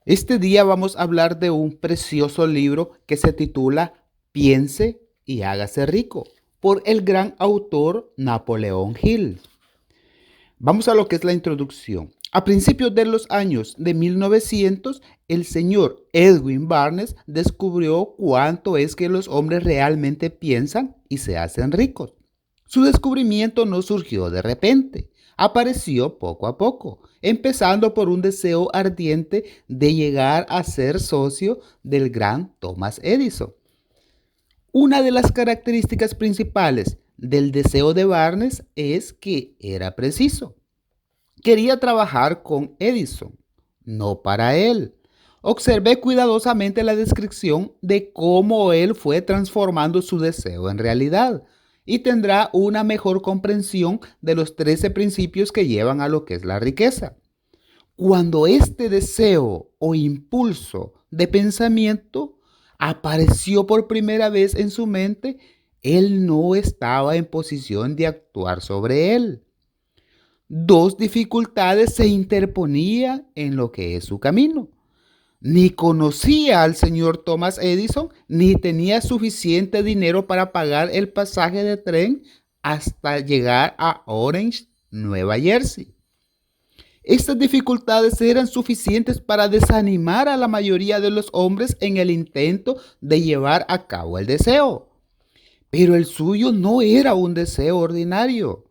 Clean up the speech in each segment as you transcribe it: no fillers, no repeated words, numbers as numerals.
Este día vamos a hablar de un precioso libro que se titula Piense y hágase rico, por el gran autor Napoleón Hill. Vamos a lo que es la introducción. A principios de los años de 1900, el señor Edwin Barnes descubrió cuánto es que los hombres realmente piensan y se hacen ricos. Su descubrimiento no surgió de repente, apareció poco a poco, empezando por un deseo ardiente de llegar a ser socio del gran Thomas Edison. Una de las características principales del deseo de Barnes es que era preciso. Quería trabajar con Edison, no para él. Observé cuidadosamente la descripción de cómo él fue transformando su deseo en realidad y tendrá una mejor comprensión de los 13 principios que llevan a lo que es la riqueza. Cuando este deseo o impulso de pensamiento apareció por primera vez en su mente, él no estaba en posición de actuar sobre él. Dos dificultades se interponían en lo que es su camino. Ni conocía al señor Thomas Edison, ni tenía suficiente dinero para pagar el pasaje de tren hasta llegar a Orange, Nueva Jersey. Estas dificultades eran suficientes para desanimar a la mayoría de los hombres en el intento de llevar a cabo el deseo. Pero el suyo no era un deseo ordinario.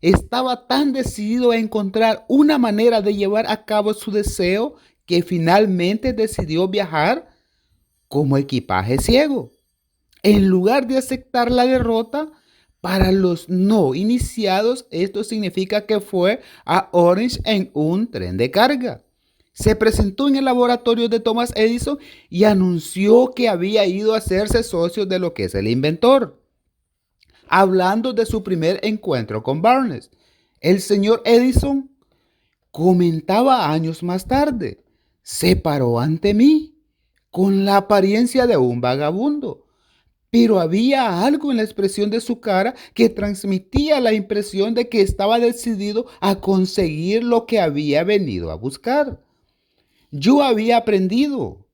Estaba tan decidido a encontrar una manera de llevar a cabo su deseo que finalmente decidió viajar como equipaje ciego. En lugar de aceptar la derrota, para los no iniciados esto significa que fue a Orange en un tren de carga. Se presentó en el laboratorio de Thomas Edison y anunció que había ido a hacerse socio de lo que es el inventor. Hablando de su primer encuentro con Barnes, el señor Edison comentaba años más tarde, se paró ante mí con la apariencia de un vagabundo, pero había algo en la expresión de su cara que transmitía la impresión de que estaba decidido a conseguir lo que había venido a buscar. Yo había aprendido,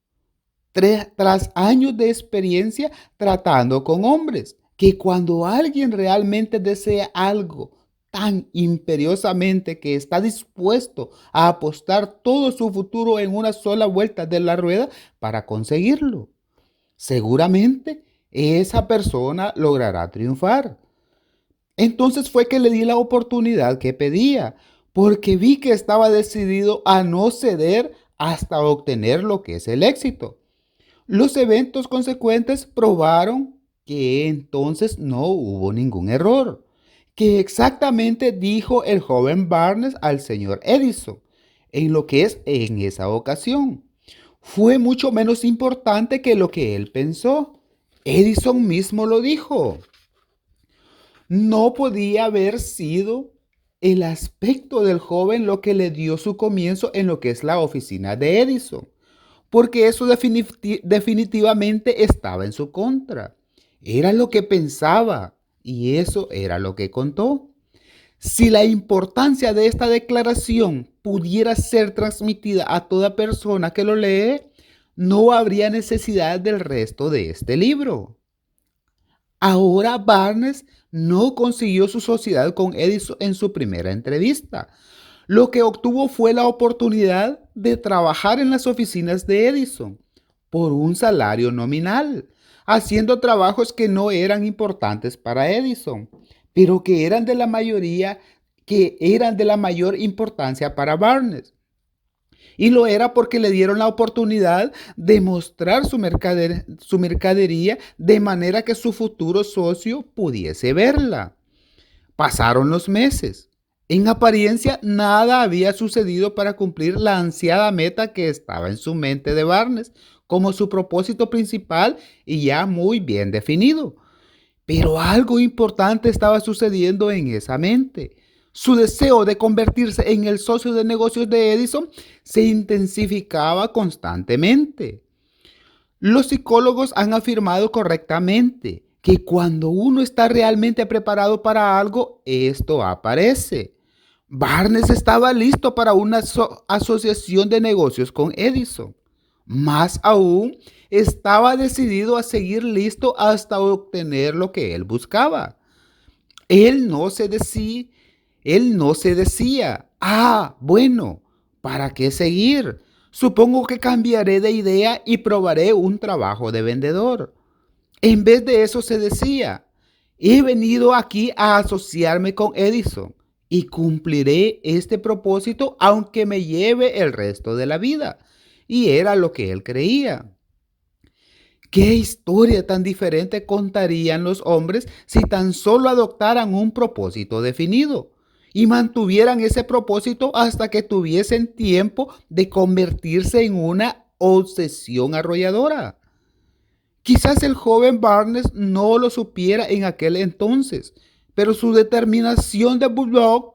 tras años de experiencia tratando con hombres, que cuando alguien realmente desea algo tan imperiosamente que está dispuesto a apostar todo su futuro en una sola vuelta de la rueda para conseguirlo, seguramente esa persona logrará triunfar. Entonces fue que le di la oportunidad que pedía, porque vi que estaba decidido a no ceder hasta obtener lo que es el éxito. Los eventos consecuentes probaron que entonces no hubo ningún error, que exactamente dijo el joven Barnes al señor Edison en lo que es en esa ocasión. Fue mucho menos importante que lo que él pensó. Edison mismo lo dijo. No podía haber sido el aspecto del joven lo que le dio su comienzo en lo que es la oficina de Edison, porque eso definitivamente estaba en su contra. Era lo que pensaba y eso era lo que contó. Si la importancia de esta declaración pudiera ser transmitida a toda persona que lo lee, no habría necesidad del resto de este libro. Ahora Barnes no consiguió su sociedad con Edison en su primera entrevista. Lo que obtuvo fue la oportunidad de trabajar en las oficinas de Edison por un salario nominal, haciendo trabajos que no eran importantes para Edison, pero que eran de la mayor importancia para Barnes. Y lo era porque le dieron la oportunidad de mostrar su mercadería de manera que su futuro socio pudiese verla. Pasaron los meses. En apariencia, nada había sucedido para cumplir la ansiada meta que estaba en su mente de Barnes como su propósito principal y ya muy bien definido. Pero algo importante estaba sucediendo en esa mente. Su deseo de convertirse en el socio de negocios de Edison se intensificaba constantemente. Los psicólogos han afirmado correctamente que cuando uno está realmente preparado para algo, esto aparece. Barnes estaba listo para una asociación de negocios con Edison. Más aún, estaba decidido a seguir listo hasta obtener lo que él buscaba. Él no se decía, bueno, ¿para qué seguir? Supongo que cambiaré de idea y probaré un trabajo de vendedor. En vez de eso se decía, he venido aquí a asociarme con Edison y cumpliré este propósito aunque me lleve el resto de la vida. Y era lo que él creía. ¿Qué historia tan diferente contarían los hombres si tan solo adoptaran un propósito definido y mantuvieran ese propósito hasta que tuviesen tiempo de convertirse en una obsesión arrolladora? Quizás el joven Barnes no lo supiera en aquel entonces, pero su determinación de bulldog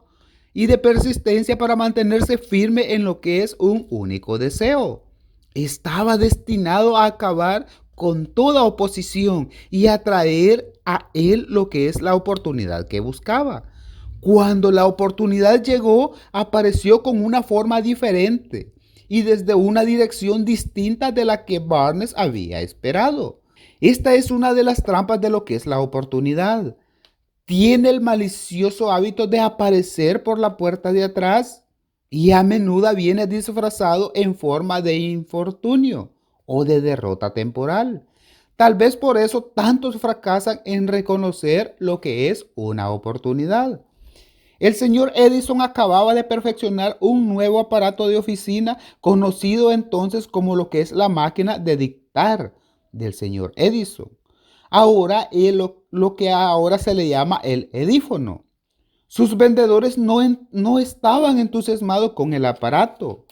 y de persistencia para mantenerse firme en lo que es un único deseo estaba destinado a acabar con toda oposición y a traer a él lo que es la oportunidad que buscaba. Cuando la oportunidad llegó, apareció con una forma diferente y desde una dirección distinta de la que Barnes había esperado. Esta es una de las trampas de lo que es la oportunidad. Tiene el malicioso hábito de aparecer por la puerta de atrás y a menudo viene disfrazado en forma de infortunio o de derrota temporal. Tal vez por eso tantos fracasan en reconocer lo que es una oportunidad. El señor Edison acababa de perfeccionar un nuevo aparato de oficina conocido entonces como lo que es la máquina de dictar del señor Edison. Ahora lo que ahora se le llama el edífono. Sus vendedores no estaban entusiasmados con el aparato.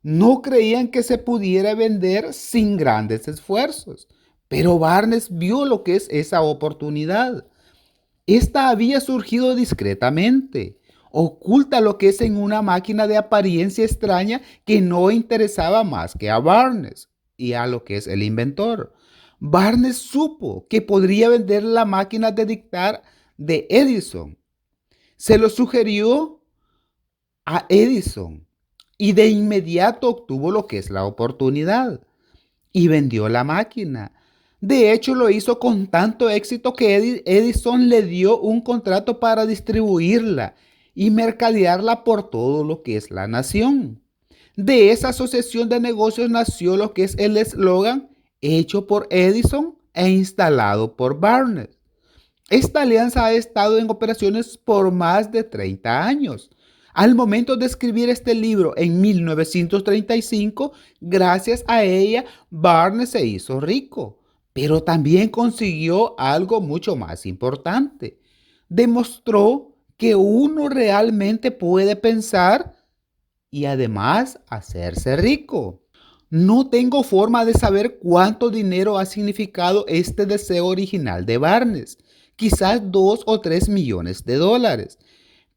No creían que se pudiera vender sin grandes esfuerzos. Pero Barnes vio lo que es esa oportunidad. Esta había surgido discretamente, oculta lo que es en una máquina de apariencia extraña que no interesaba más que a Barnes y a lo que es el inventor. Barnes supo que podría vender la máquina de dictar de Edison. Se lo sugirió a Edison y de inmediato obtuvo lo que es la oportunidad y vendió la máquina. De hecho, lo hizo con tanto éxito que Edison le dio un contrato para distribuirla y mercadearla por todo lo que es la nación. De esa asociación de negocios nació lo que es el eslogan hecho por Edison e instalado por Barnes. Esta alianza ha estado en operaciones por más de 30 años. Al momento de escribir este libro en 1935, gracias a ella, Barnes se hizo rico, pero también consiguió algo mucho más importante. Demostró que uno realmente puede pensar y además hacerse rico. No tengo forma de saber cuánto dinero ha significado este deseo original de Barnes, quizás 2 o 3 millones de dólares.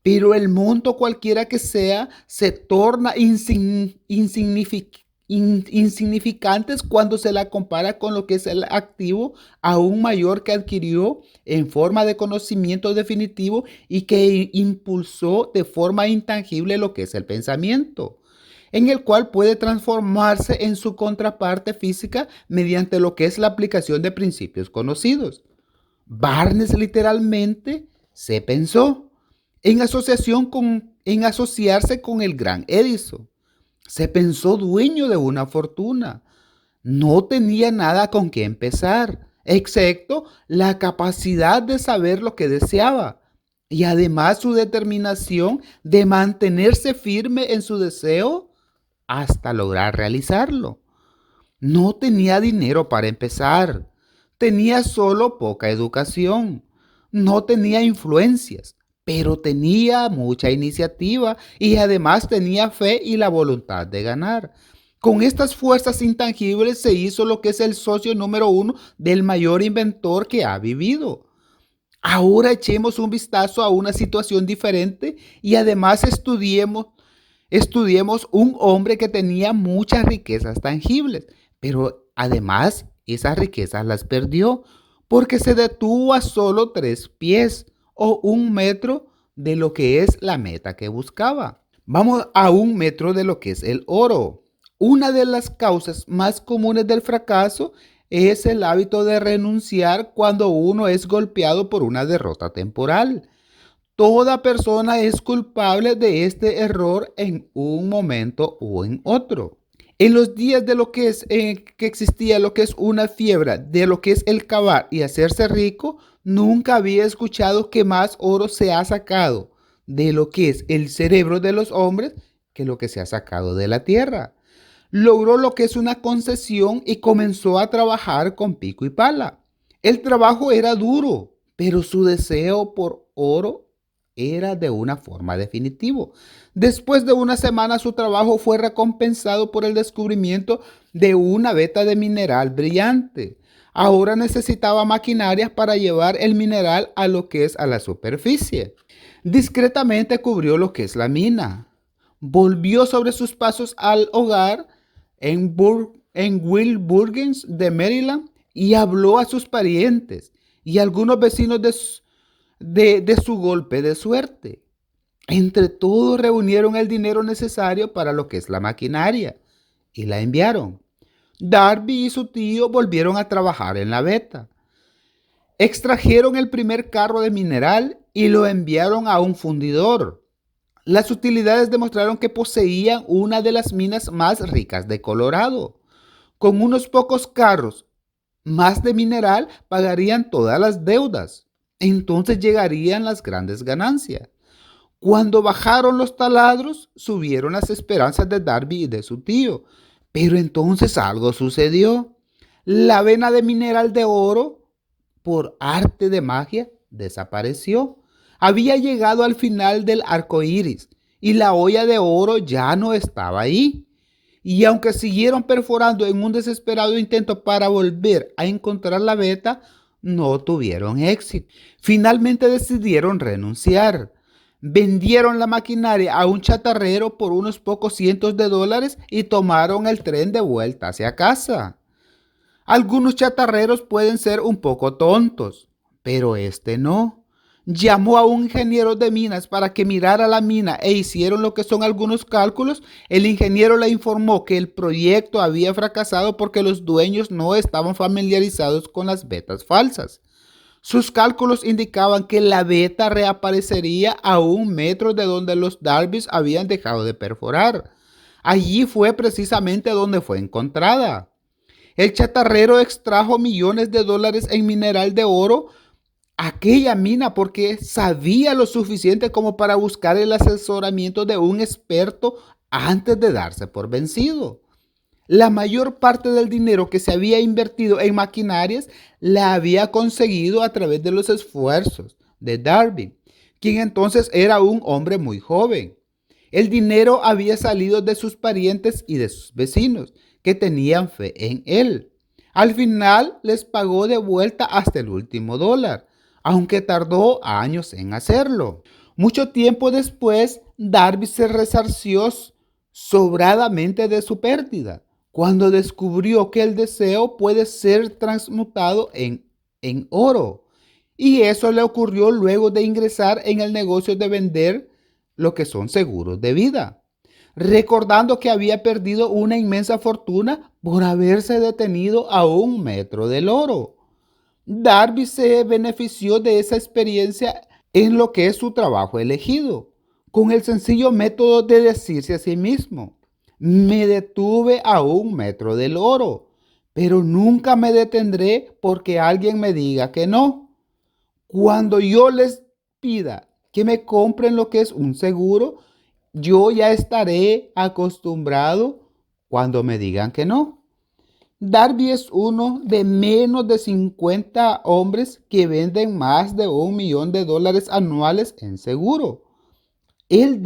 Pero el monto cualquiera que sea se torna insignificantes cuando se la compara con lo que es el activo aún mayor que adquirió en forma de conocimiento definitivo y que impulsó de forma intangible lo que es el pensamiento, en el cual puede transformarse en su contraparte física mediante lo que es la aplicación de principios conocidos. Barnes literalmente se pensó en asociarse con el gran Edison. Se pensó dueño de una fortuna. No tenía nada con qué empezar, excepto la capacidad de saber lo que deseaba y además su determinación de mantenerse firme en su deseo hasta lograr realizarlo. No tenía dinero para empezar. Tenía solo poca educación. No tenía influencias, pero tenía mucha iniciativa y además tenía fe y la voluntad de ganar. Con estas fuerzas intangibles se hizo lo que es el socio número 1 del mayor inventor que ha vivido. Ahora echemos un vistazo a una situación diferente y además estudiemos un hombre que tenía muchas riquezas tangibles, pero además esas riquezas las perdió porque se detuvo a solo 3 pies o 1 metro de lo que es la meta que buscaba. Vamos a 1 metro de lo que es el oro. Una de las causas más comunes del fracaso es el hábito de renunciar cuando uno es golpeado por una derrota temporal. Toda persona es culpable de este error en un momento o en otro. En los días de lo que es que existía lo que es una fiebre, de lo que es el cavar y hacerse rico, nunca había escuchado que más oro se ha sacado de lo que es el cerebro de los hombres que lo que se ha sacado de la tierra. Logró lo que es una concesión y comenzó a trabajar con pico y pala. El trabajo era duro, pero su deseo por oro era de una forma definitiva. Después de una semana, su trabajo fue recompensado por el descubrimiento de una veta de mineral brillante. Ahora necesitaba maquinarias para llevar el mineral a lo que es a la superficie. Discretamente cubrió lo que es la mina. Volvió sobre sus pasos al hogar en Wilburgens de Maryland y habló a sus parientes y algunos vecinos de su golpe de suerte. Entre todos reunieron el dinero necesario para lo que es la maquinaria y la enviaron. Darby y su tío volvieron a trabajar en la veta. Extrajeron el primer carro de mineral y lo enviaron a un fundidor. Las utilidades demostraron que poseían una de las minas más ricas de Colorado. Con unos pocos carros más de mineral pagarían todas las deudas. Entonces llegarían las grandes ganancias. Cuando bajaron los taladros, subieron las esperanzas de Darby y de su tío. Pero entonces algo sucedió. La vena de mineral de oro, por arte de magia, desapareció. Había llegado al final del arco iris y la olla de oro ya no estaba ahí. Y aunque siguieron perforando en un desesperado intento para volver a encontrar la veta, no tuvieron éxito. Finalmente decidieron renunciar. Vendieron la maquinaria a un chatarrero por unos pocos cientos de dólares y tomaron el tren de vuelta hacia casa. Algunos chatarreros pueden ser un poco tontos, pero este no. Llamó a un ingeniero de minas para que mirara la mina e hicieron lo que son algunos cálculos. El ingeniero le informó que el proyecto había fracasado porque los dueños no estaban familiarizados con las vetas falsas. Sus cálculos indicaban que la veta reaparecería a 1 metro de donde los Darbys habían dejado de perforar. Allí fue precisamente donde fue encontrada. El chatarrero extrajo millones de dólares en mineral de oro aquella mina porque sabía lo suficiente como para buscar el asesoramiento de un experto antes de darse por vencido. La mayor parte del dinero que se había invertido en maquinarias la había conseguido a través de los esfuerzos de Darby, quien entonces era un hombre muy joven. El dinero había salido de sus parientes y de sus vecinos, que tenían fe en él. Al final les pagó de vuelta hasta el último dólar, aunque tardó años en hacerlo. Mucho tiempo después, Darby se resarció sobradamente de su pérdida, cuando descubrió que el deseo puede ser transmutado en oro. Y eso le ocurrió luego de ingresar en el negocio de vender lo que son seguros de vida, recordando que había perdido una inmensa fortuna por haberse detenido a 1 metro del oro. Darby se benefició de esa experiencia en lo que es su trabajo elegido, con el sencillo método de decirse a sí mismo: me detuve a 1 metro del oro, pero nunca me detendré porque alguien me diga que no. Cuando yo les pida que me compren lo que es un seguro, yo ya estaré acostumbrado cuando me digan que no. Darby es uno de menos de 50 hombres que venden más de $1 millón anuales en seguro. Él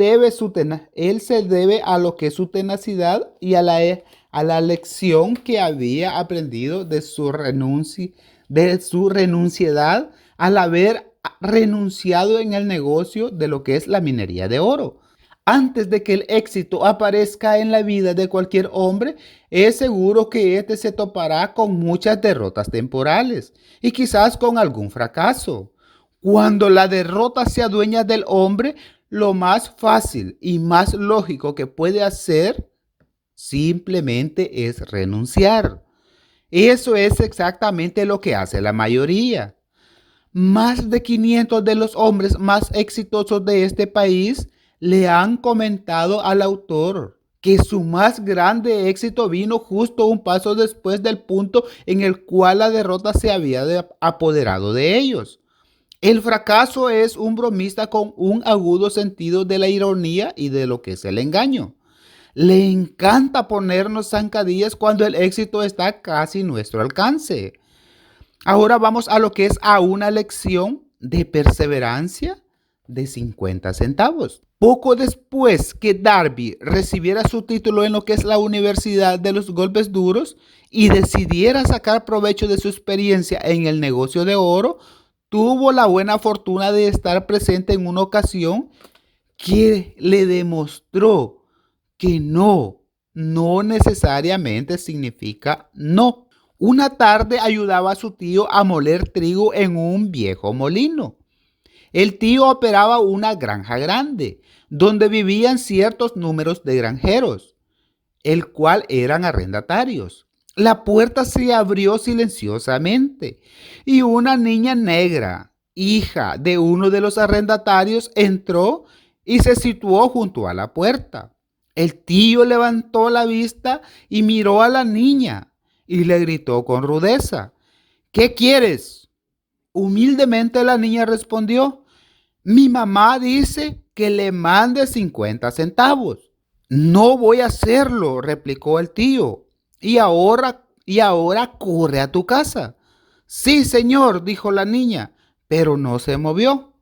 se debe a lo que es su tenacidad y a la lección que había aprendido de su renunciedad al haber renunciado en el negocio de lo que es la minería de oro. Antes de que el éxito aparezca en la vida de cualquier hombre, es seguro que éste se topará con muchas derrotas temporales y quizás con algún fracaso. Cuando la derrota se adueña del hombre, lo más fácil y más lógico que puede hacer simplemente es renunciar. Eso es exactamente lo que hace la mayoría. Más de 500 de los hombres más exitosos de este país le han comentado al autor que su más grande éxito vino justo un paso después del punto en el cual la derrota se había apoderado de ellos. El fracaso es un bromista con un agudo sentido de la ironía y de lo que es el engaño. Le encanta ponernos zancadillas cuando el éxito está casi a nuestro alcance. Ahora vamos a lo que es a una lección de perseverancia de 50 centavos. Poco después que Darby recibiera su título en lo que es la Universidad de los Golpes Duros y decidiera sacar provecho de su experiencia en el negocio de oro, tuvo la buena fortuna de estar presente en una ocasión que le demostró que no necesariamente significa no. Una tarde ayudaba a su tío a moler trigo en un viejo molino. El tío operaba una granja grande, donde vivían ciertos números de granjeros, el cual eran arrendatarios. La puerta se abrió silenciosamente y una niña negra, hija de uno de los arrendatarios, entró y se situó junto a la puerta. El tío levantó la vista y miró a la niña y le gritó con rudeza: ¿qué quieres? Humildemente la niña respondió: mi mamá dice que le mande 50 centavos. No voy a hacerlo, replicó el tío. Y ahora corre a tu casa. Sí, señor, dijo la niña, pero no se movió.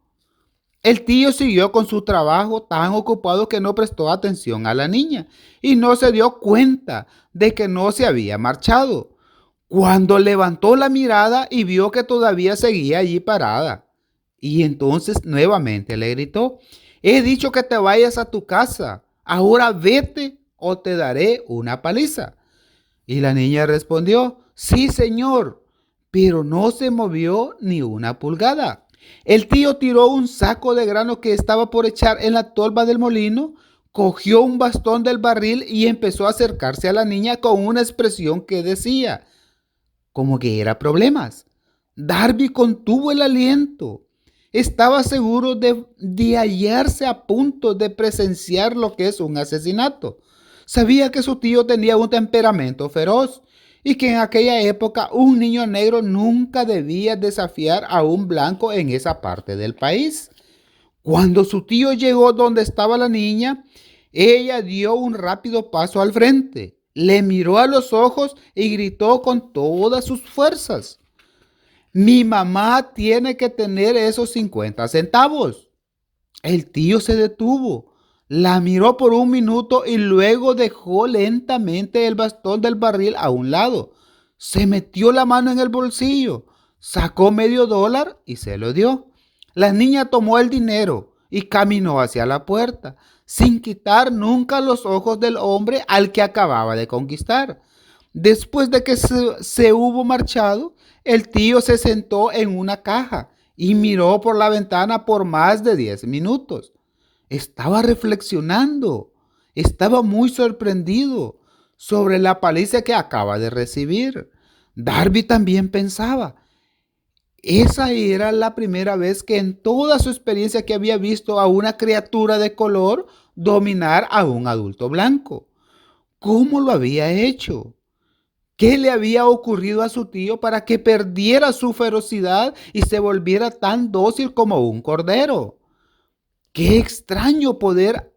El tío siguió con su trabajo tan ocupado que no prestó atención a la niña y no se dio cuenta de que no se había marchado. Cuando levantó la mirada y vio que todavía seguía allí parada, y entonces nuevamente le gritó: he dicho que te vayas a tu casa, ahora vete o te daré una paliza. Y la niña respondió: sí, señor, pero no se movió ni una pulgada. El tío tiró un saco de grano que estaba por echar en la tolva del molino, cogió un bastón del barril y empezó a acercarse a la niña con una expresión que decía, como que era problemas. Darby contuvo el aliento. Estaba seguro de hallarse a punto de presenciar lo que es un asesinato. Sabía que su tío tenía un temperamento feroz y que en aquella época un niño negro nunca debía desafiar a un blanco en esa parte del país. Cuando su tío llegó donde estaba la niña, ella dio un rápido paso al frente, le miró a los ojos y gritó con todas sus fuerzas: mi mamá tiene que tener esos 50 centavos. El tío se detuvo, la miró por un minuto y luego dejó lentamente el bastón del barril a un lado. Se metió la mano en el bolsillo, sacó $0.50 y se lo dio. La niña tomó el dinero y caminó hacia la puerta, sin quitar nunca los ojos del hombre al que acababa de conquistar. Después de que se hubo marchado, el tío se sentó en una caja y miró por la ventana por más de 10 minutos. Estaba reflexionando, estaba muy sorprendido sobre la paliza que acaba de recibir. Darby también pensaba. Esa era la primera vez que en toda su experiencia que había visto a una criatura de color dominar a un adulto blanco. ¿Cómo lo había hecho? ¿Qué le había ocurrido a su tío para que perdiera su ferocidad y se volviera tan dócil como un cordero? Qué extraño poder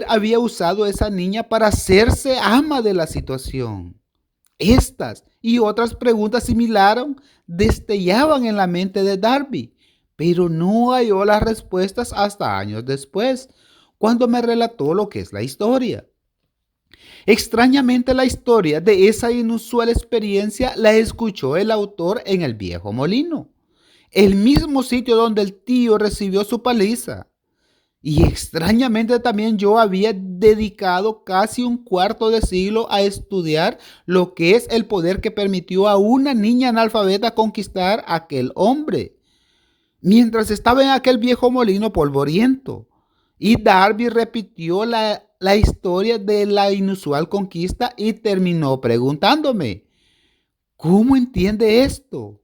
había usado esa niña para hacerse ama de la situación. Estas y otras preguntas similares destellaban en la mente de Darby, pero no halló las respuestas hasta años después, cuando me relató lo que es la historia. Extrañamente, la historia de esa inusual experiencia la escuchó el autor en el viejo molino, el mismo sitio donde el tío recibió su paliza. Y extrañamente también yo había dedicado casi un cuarto de siglo a estudiar lo que es el poder que permitió a una niña analfabeta conquistar a aquel hombre, mientras estaba en aquel viejo molino polvoriento. Y Darby repitió la historia de la inusual conquista y terminó preguntándome, ¿cómo entiende esto?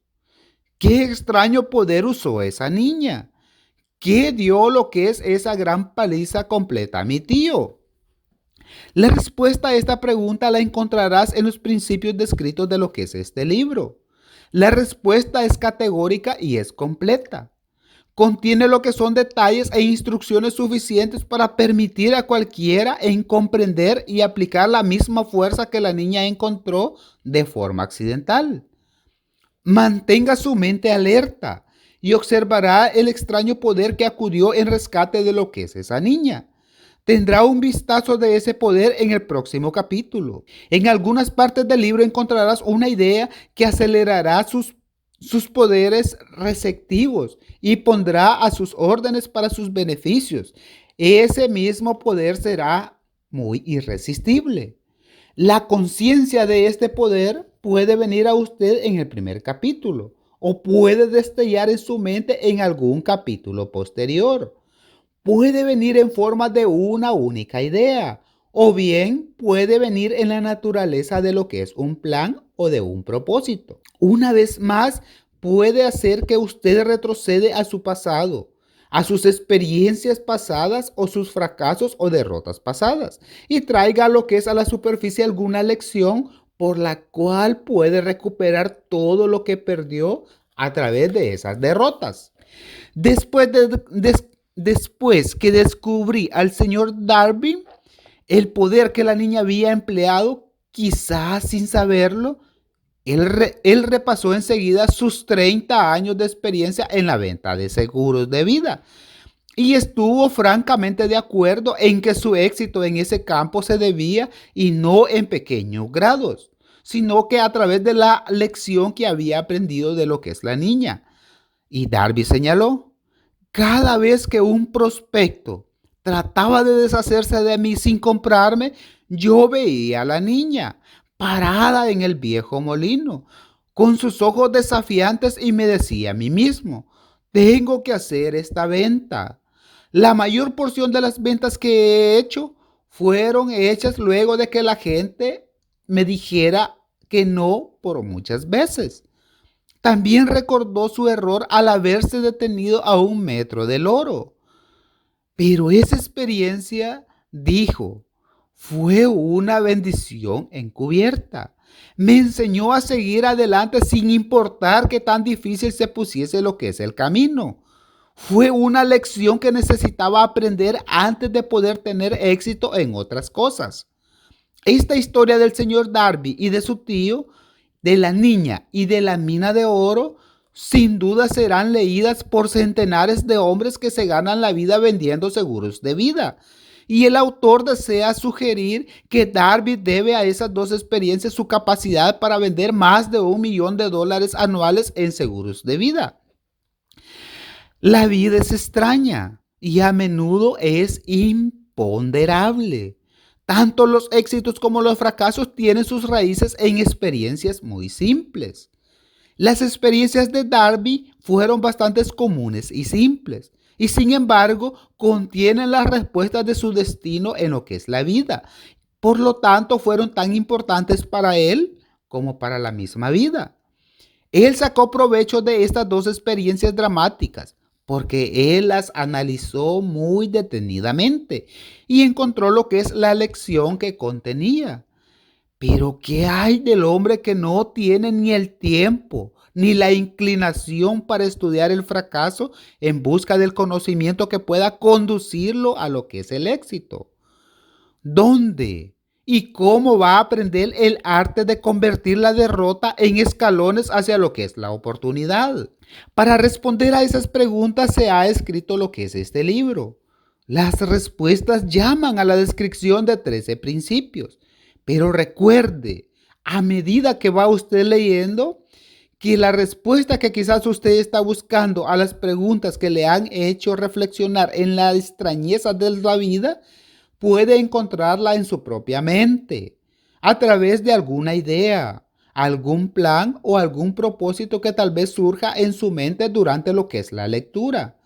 ¿Qué extraño poder usó esa niña? ¿Qué dio lo que es esa gran paliza completa a mi tío? La respuesta a esta pregunta la encontrarás en los principios descritos de lo que es este libro. La respuesta es categórica y es completa. Contiene lo que son detalles e instrucciones suficientes para permitir a cualquiera en comprender y aplicar la misma fuerza que la niña encontró de forma accidental. Mantenga su mente alerta y observará el extraño poder que acudió en rescate de lo que es esa niña. Tendrá un vistazo de ese poder en el próximo capítulo. En algunas partes del libro encontrarás una idea que acelerará sus poderes receptivos y pondrá a sus órdenes para sus beneficios. Ese mismo poder será muy irresistible. La conciencia de este poder puede venir a usted en el primer capítulo o puede destellar en su mente en algún capítulo posterior. Puede venir en forma de una única idea o bien puede venir en la naturaleza de lo que es un plan o de un propósito. Una vez más, puede hacer que usted retrocede a su pasado, a sus experiencias pasadas o sus fracasos o derrotas pasadas y traiga lo que es a la superficie alguna lección por la cual puede recuperar todo lo que perdió a través de esas derrotas. Después que descubrí al señor Darby, el poder que la niña había empleado, quizás sin saberlo, él repasó enseguida sus 30 años de experiencia en la venta de seguros de vida y estuvo francamente de acuerdo en que su éxito en ese campo se debía y no en pequeños grados, sino que a través de la lección que había aprendido de lo que es la niña. Y Darby señaló, cada vez que un prospecto trataba de deshacerse de mí sin comprarme, yo veía a la niña parada en el viejo molino, con sus ojos desafiantes y me decía a mí mismo, tengo que hacer esta venta. La mayor porción de las ventas que he hecho fueron hechas luego de que la gente me dijera que no por muchas veces. También recordó su error al haberse detenido a 1 metro del oro. Pero esa experiencia, dijo, fue una bendición encubierta. Me enseñó a seguir adelante sin importar qué tan difícil se pusiese lo que es el camino. Fue una lección que necesitaba aprender antes de poder tener éxito en otras cosas. Esta historia del señor Darby y de su tío, de la niña y de la mina de oro, sin duda serán leídas por centenares de hombres que se ganan la vida vendiendo seguros de vida. Y el autor desea sugerir que Darby debe a esas dos experiencias su capacidad para vender más de $1 millón anuales en seguros de vida. La vida es extraña y a menudo es imponderable. Tanto los éxitos como los fracasos tienen sus raíces en experiencias muy simples. Las experiencias de Darby fueron bastante comunes y simples, y sin embargo contienen las respuestas de su destino en lo que es la vida. Por lo tanto, fueron tan importantes para él como para la misma vida. Él sacó provecho de estas dos experiencias dramáticas porque él las analizó muy detenidamente y encontró lo que es la lección que contenía. Pero ¿qué hay del hombre que no tiene ni el tiempo ni la inclinación para estudiar el fracaso en busca del conocimiento que pueda conducirlo a lo que es el éxito? ¿Dónde y cómo va a aprender el arte de convertir la derrota en escalones hacia lo que es la oportunidad? Para responder a esas preguntas se ha escrito lo que es este libro. Las respuestas llaman a la descripción de 13 principios. Pero recuerde, a medida que va usted leyendo, que la respuesta que quizás usted está buscando a las preguntas que le han hecho reflexionar en la extrañeza de la vida, puede encontrarla en su propia mente, a través de alguna idea, algún plan o algún propósito que tal vez surja en su mente durante lo que es la lectura.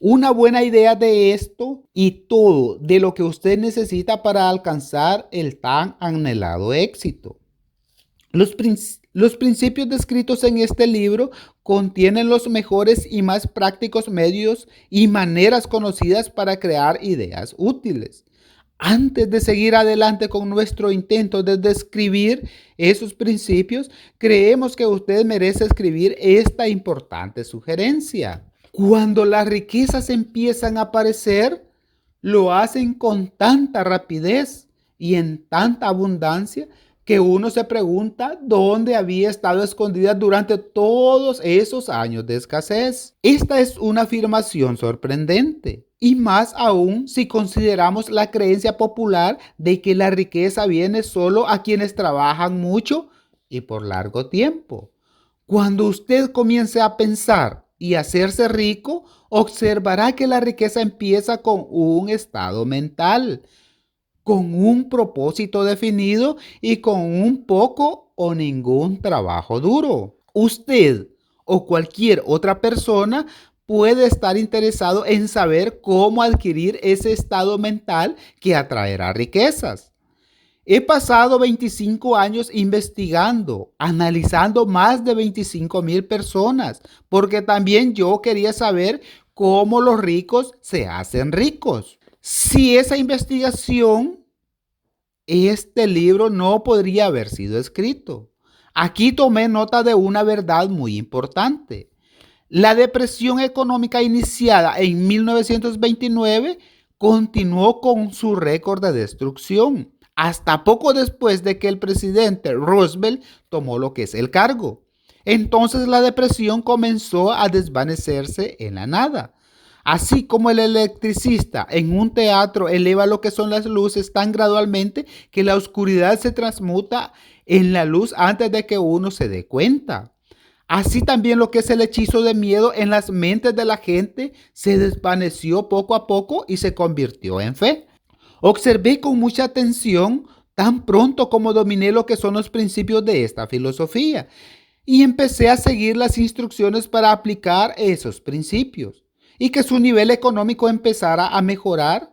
Una buena idea de esto y todo de lo que usted necesita para alcanzar el tan anhelado éxito. Los principios descritos en este libro contienen los mejores y más prácticos medios y maneras conocidas para crear ideas útiles. Antes de seguir adelante con nuestro intento de describir esos principios, creemos que usted merece escribir esta importante sugerencia. Cuando las riquezas empiezan a aparecer, lo hacen con tanta rapidez y en tanta abundancia que uno se pregunta dónde había estado escondida durante todos esos años de escasez. Esta es una afirmación sorprendente, y más aún si consideramos la creencia popular de que la riqueza viene solo a quienes trabajan mucho y por largo tiempo. Cuando usted comience a pensar y hacerse rico, observará que la riqueza empieza con un estado mental, con un propósito definido y con un poco o ningún trabajo duro. Usted o cualquier otra persona puede estar interesado en saber cómo adquirir ese estado mental que atraerá riquezas. He pasado 25 años investigando, analizando más de 25,000 personas, porque también yo quería saber cómo los ricos se hacen ricos. Si esa investigación, este libro no podría haber sido escrito. Aquí tomé nota de una verdad muy importante. La depresión económica iniciada en 1929 continuó con su récord de destrucción, hasta poco después de que el presidente Roosevelt tomó lo que es el cargo. Entonces la depresión comenzó a desvanecerse en la nada. Así como el electricista en un teatro eleva lo que son las luces tan gradualmente que la oscuridad se transmuta en la luz antes de que uno se dé cuenta. Así también lo que es el hechizo de miedo en las mentes de la gente se desvaneció poco a poco y se convirtió en fe. Observé con mucha atención tan pronto como dominé lo que son los principios de esta filosofía y empecé a seguir las instrucciones para aplicar esos principios y que su nivel económico empezara a mejorar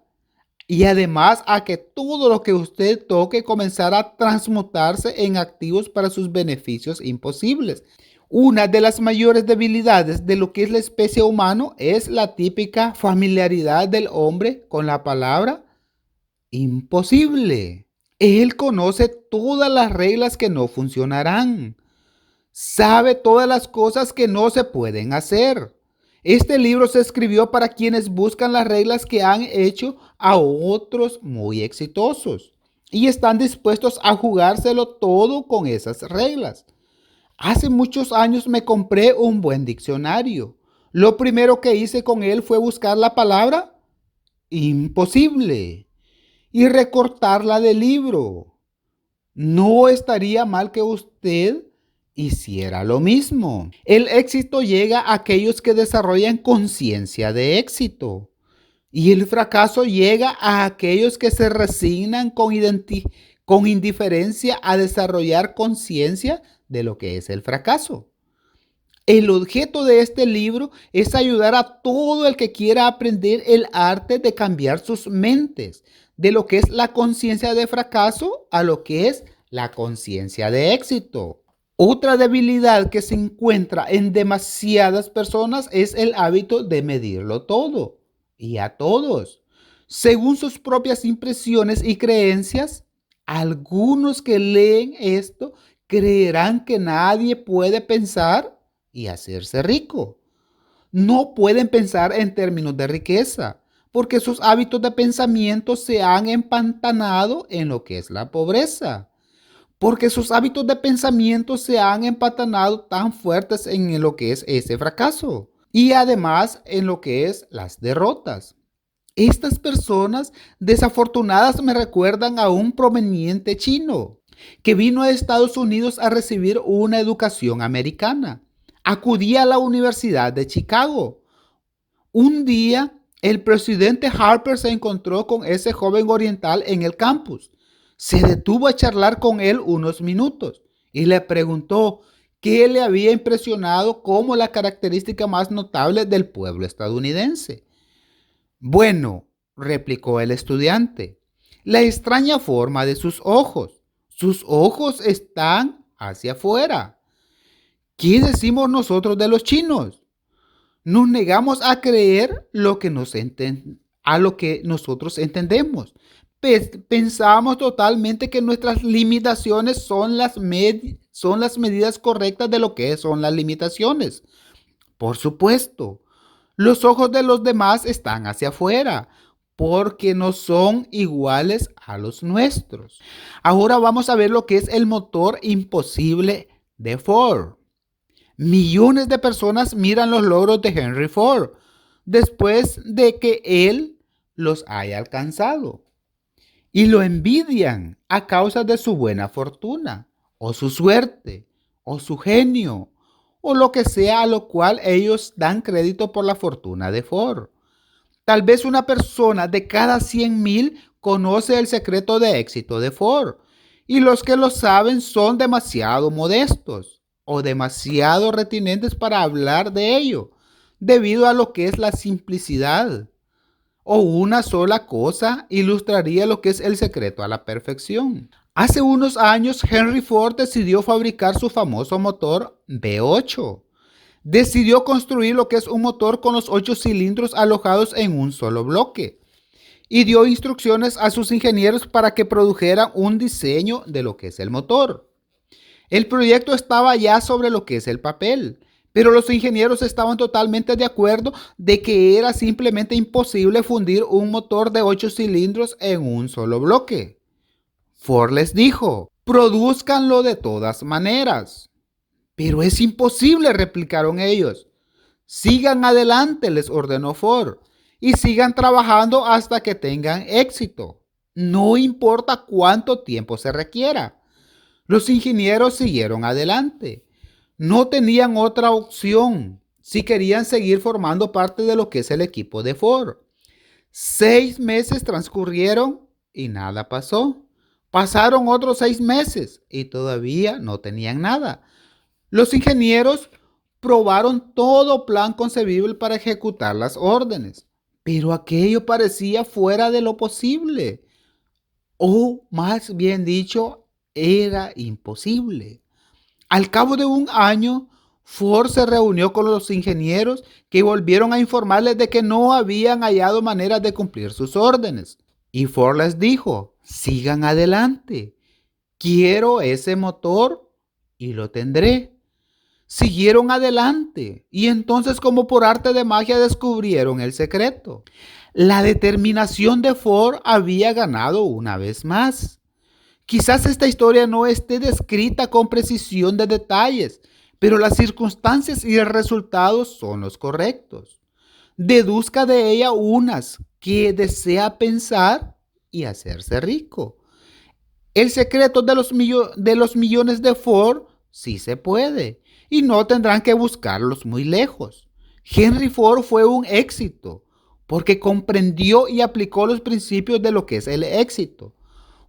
y además a que todo lo que usted toque comenzara a transmutarse en activos para sus beneficios imposibles. Una de las mayores debilidades de lo que es la especie humana es la típica familiaridad del hombre con la palabra imposible. Él conoce todas las reglas que no funcionarán. Sabe todas las cosas que no se pueden hacer. Este libro se escribió para quienes buscan las reglas que han hecho a otros muy exitosos y están dispuestos a jugárselo todo con esas reglas. Hace muchos años me compré un buen diccionario. Lo primero que hice con él fue buscar la palabra imposible y recortarla del libro. No estaría mal que usted hiciera lo mismo. El éxito llega a aquellos que desarrollan conciencia de éxito. Y el fracaso llega a aquellos que se resignan con indiferencia a desarrollar conciencia de lo que es el fracaso. El objeto de este libro es ayudar a todo el que quiera aprender el arte de cambiar sus mentes, de lo que es la conciencia de fracaso a lo que es la conciencia de éxito. Otra debilidad que se encuentra en demasiadas personas es el hábito de medirlo todo y a todos, según sus propias impresiones y creencias. Algunos que leen esto creerán que nadie puede pensar y hacerse rico. No pueden pensar en términos de riqueza, porque sus hábitos de pensamiento se han empantanado en lo que es la pobreza. Porque sus hábitos de pensamiento se han empantanado tan fuertes en lo que es ese fracaso y además en lo que es las derrotas. Estas personas desafortunadas me recuerdan a un proveniente chino que vino a Estados Unidos a recibir una educación americana. Acudía a la Universidad de Chicago. Un día, el presidente Harper se encontró con ese joven oriental en el campus. Se detuvo a charlar con él unos minutos y le preguntó qué le había impresionado como la característica más notable del pueblo estadounidense. Bueno, replicó el estudiante, la extraña forma de sus ojos. Sus ojos están hacia afuera. ¿Qué decimos nosotros de los chinos? Nos negamos a creer a lo que nosotros entendemos. Pensamos totalmente que nuestras limitaciones son las medidas correctas de lo que son las limitaciones. Por supuesto, los ojos de los demás están hacia afuera, porque no son iguales a los nuestros. Ahora vamos a ver lo que es el motor imposible de Ford. Millones de personas miran los logros de Henry Ford después de que él los haya alcanzado y lo envidian a causa de su buena fortuna o su suerte o su genio o lo que sea a lo cual ellos dan crédito por la fortuna de Ford. Tal vez una persona de cada 100,000 conoce el secreto de éxito de Ford y los que lo saben son demasiado modestos o demasiado reticentes para hablar de ello, debido a lo que es la simplicidad. O una sola cosa ilustraría lo que es el secreto a la perfección. Hace unos años, Henry Ford decidió fabricar su famoso motor V8. Decidió construir lo que es un motor con los 8 cilindros alojados en un solo bloque y dio instrucciones a sus ingenieros para que produjeran un diseño de lo que es el motor. El proyecto estaba ya sobre lo que es el papel, pero los ingenieros estaban totalmente de acuerdo de que era simplemente imposible fundir un motor de 8 cilindros en un solo bloque. Ford les dijo, produzcanlo de todas maneras. Pero es imposible, replicaron ellos. Sigan adelante, les ordenó Ford, y sigan trabajando hasta que tengan éxito. No importa cuánto tiempo se requiera. Los ingenieros siguieron adelante. No tenían otra opción si querían seguir formando parte de lo que es el equipo de Ford. 6 meses transcurrieron y nada pasó. Pasaron otros 6 meses y todavía no tenían nada. Los ingenieros probaron todo plan concebible para ejecutar las órdenes, pero aquello parecía fuera de lo posible, o más bien dicho, era imposible. Al cabo de un año, Ford se reunió con los ingenieros que volvieron a informarles de que no habían hallado manera de cumplir sus órdenes. Y Ford les dijo, sigan adelante, quiero ese motor y lo tendré. Siguieron adelante y entonces como por arte de magia descubrieron el secreto. La determinación de Ford había ganado una vez más. Quizás esta historia no esté descrita con precisión de detalles, pero las circunstancias y el resultado son los correctos. Deduzca de ella unas que desea pensar y hacerse rico. El secreto de los millones de Ford sí se puede y no tendrán que buscarlos muy lejos. Henry Ford fue un éxito porque comprendió y aplicó los principios de lo que es el éxito.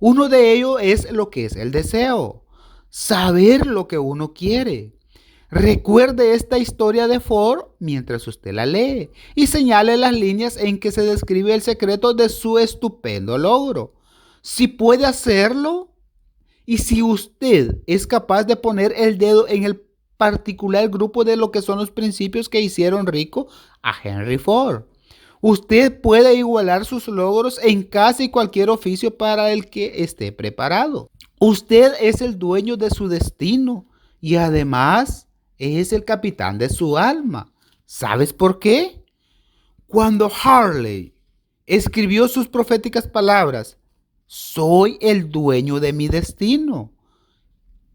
Uno de ellos es lo que es el deseo, saber lo que uno quiere. Recuerde esta historia de Ford mientras usted la lee y señale las líneas en que se describe el secreto de su estupendo logro. Si puede hacerlo y si usted es capaz de poner el dedo en el particular grupo de lo que son los principios que hicieron rico a Henry Ford, usted puede igualar sus logros en casi cualquier oficio para el que esté preparado. Usted es el dueño de su destino y además es el capitán de su alma. ¿Sabes por qué? Cuando Harley escribió sus proféticas palabras, soy el dueño de mi destino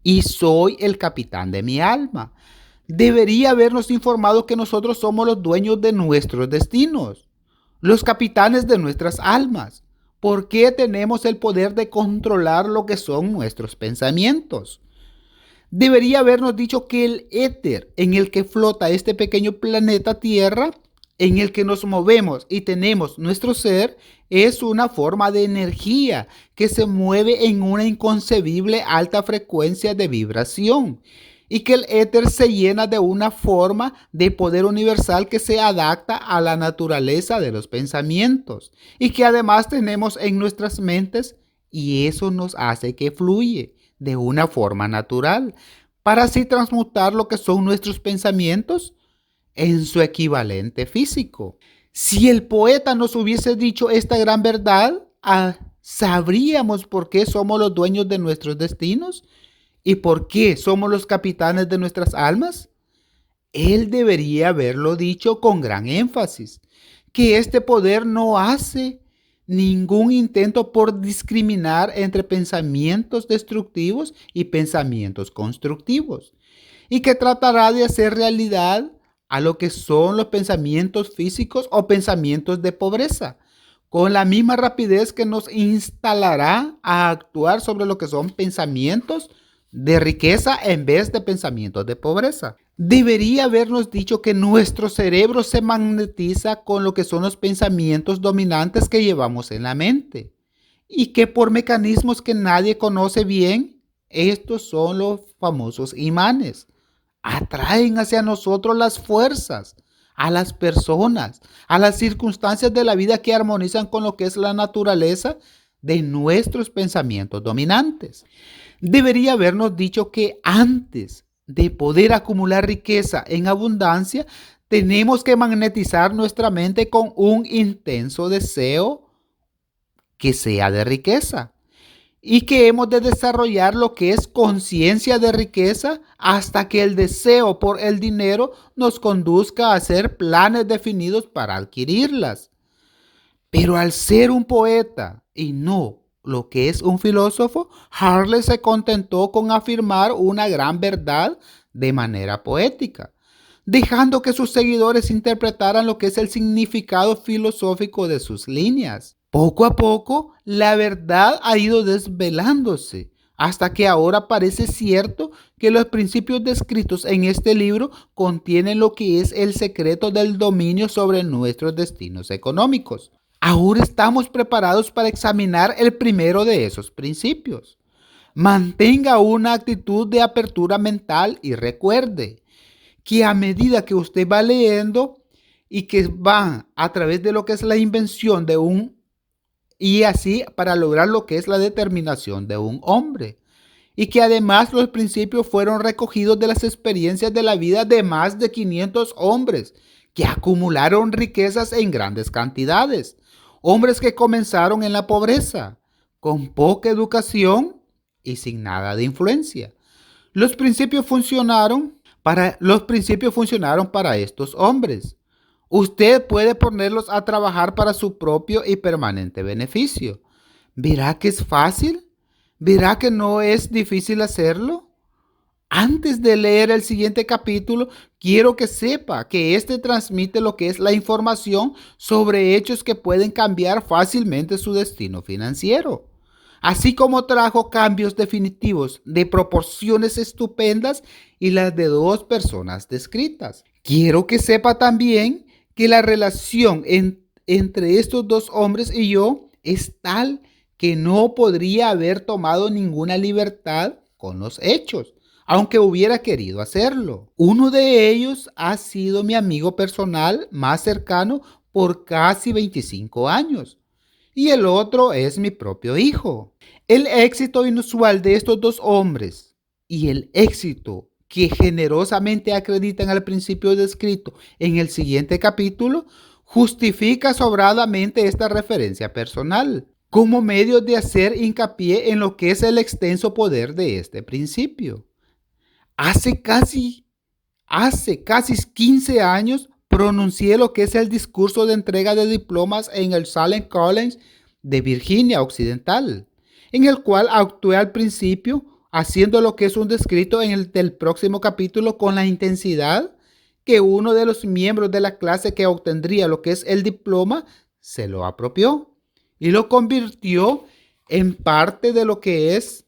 y soy el capitán de mi alma, debería habernos informado que nosotros somos los dueños de nuestros destinos, los capitanes de nuestras almas. ¿Por qué tenemos el poder de controlar lo que son nuestros pensamientos? Debería habernos dicho que el éter en el que flota este pequeño planeta Tierra, en el que nos movemos y tenemos nuestro ser, es una forma de energía que se mueve en una inconcebible alta frecuencia de vibración y que el éter se llena de una forma de poder universal que se adapta a la naturaleza de los pensamientos y que además tenemos en nuestras mentes, y eso nos hace que fluye de una forma natural para así transmutar lo que son nuestros pensamientos en su equivalente físico. Si el poeta nos hubiese dicho esta gran verdad, ¿sabríamos por qué somos los dueños de nuestros destinos? ¿Y por qué somos los capitanes de nuestras almas? Él debería haberlo dicho con gran énfasis, que este poder no hace ningún intento por discriminar entre pensamientos destructivos y pensamientos constructivos, y que tratará de hacer realidad a lo que son los pensamientos físicos o pensamientos de pobreza, con la misma rapidez que nos instalará a actuar sobre lo que son pensamientos de riqueza en vez de pensamientos de pobreza. Debería habernos dicho que nuestro cerebro se magnetiza con lo que son los pensamientos dominantes que llevamos en la mente y que por mecanismos que nadie conoce bien, estos son los famosos imanes. Atraen hacia nosotros las fuerzas, a las personas, a las circunstancias de la vida que armonizan con lo que es la naturaleza de nuestros pensamientos dominantes. Debería habernos dicho que antes de poder acumular riqueza en abundancia, tenemos que magnetizar nuestra mente con un intenso deseo que sea de riqueza y que hemos de desarrollar lo que es conciencia de riqueza hasta que el deseo por el dinero nos conduzca a hacer planes definidos para adquirirlas. Pero al ser un poeta y no lo que es un filósofo, Harley se contentó con afirmar una gran verdad de manera poética, dejando que sus seguidores interpretaran lo que es el significado filosófico de sus líneas. Poco a poco, la verdad ha ido desvelándose, hasta que ahora parece cierto que los principios descritos en este libro contienen lo que es el secreto del dominio sobre nuestros destinos económicos. Ahora estamos preparados para examinar el primero de esos principios. Mantenga una actitud de apertura mental y recuerde que a medida que usted va leyendo y que va a través de lo que es la invención de y así para lograr lo que es la determinación de un hombre. Y que además los principios fueron recogidos de las experiencias de la vida de más de 500 hombres que acumularon riquezas en grandes cantidades. Hombres que comenzaron en la pobreza, con poca educación y sin nada de influencia. Los principios funcionaron para estos hombres. Usted puede ponerlos a trabajar para su propio y permanente beneficio. ¿Verá que es fácil? ¿Verá que no es difícil hacerlo? Antes de leer el siguiente capítulo, quiero que sepa que este transmite lo que es la información sobre hechos que pueden cambiar fácilmente su destino financiero, así como trajo cambios definitivos de proporciones estupendas y las de dos personas descritas. Quiero que sepa también que la relación entre estos dos hombres y yo es tal que no podría haber tomado ninguna libertad con los hechos, aunque hubiera querido hacerlo. Uno de ellos ha sido mi amigo personal más cercano por casi 25 años y el otro es mi propio hijo. El éxito inusual de estos dos hombres y el éxito que generosamente acreditan al principio descrito en el siguiente capítulo justifica sobradamente esta referencia personal como medio de hacer hincapié en lo que es el extenso poder de este principio. Hace casi 15 años pronuncié lo que es el discurso de entrega de diplomas en el Salem College de Virginia Occidental, en el cual actué al principio haciendo lo que es un descrito en el del próximo capítulo con la intensidad que uno de los miembros de la clase que obtendría lo que es el diploma se lo apropió. y lo convirtió en parte de lo que es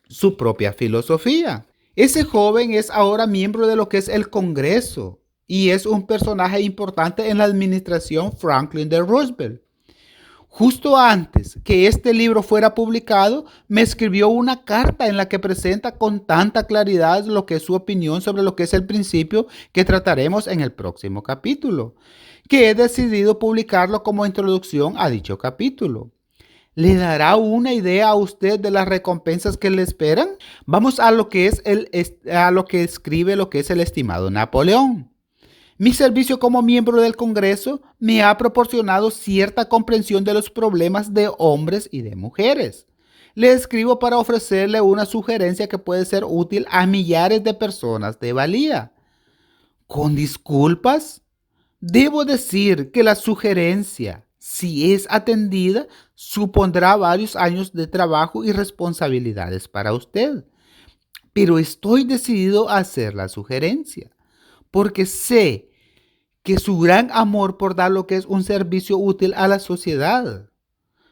su propia filosofía. Ese joven es ahora miembro de lo que es el Congreso y es un personaje importante en la administración Franklin D. Roosevelt. Justo antes que este libro fuera publicado, me escribió una carta en la que presenta con tanta claridad lo que es su opinión sobre lo que es el principio que trataremos en el próximo capítulo, que he decidido publicarlo como introducción a dicho capítulo. ¿Le dará una idea a usted de las recompensas que le esperan? Vamos a lo que es a lo que escribe lo que es el estimado Napoleón. Mi servicio como miembro del Congreso me ha proporcionado cierta comprensión de los problemas de hombres y de mujeres. Le escribo para ofrecerle una sugerencia que puede ser útil a millares de personas de valía. Con disculpas, debo decir que la sugerencia, si es atendida, supondrá varios años de trabajo y responsabilidades para usted. Pero estoy decidido a hacer la sugerencia, porque sé que su gran amor por dar lo que es un servicio útil a la sociedad,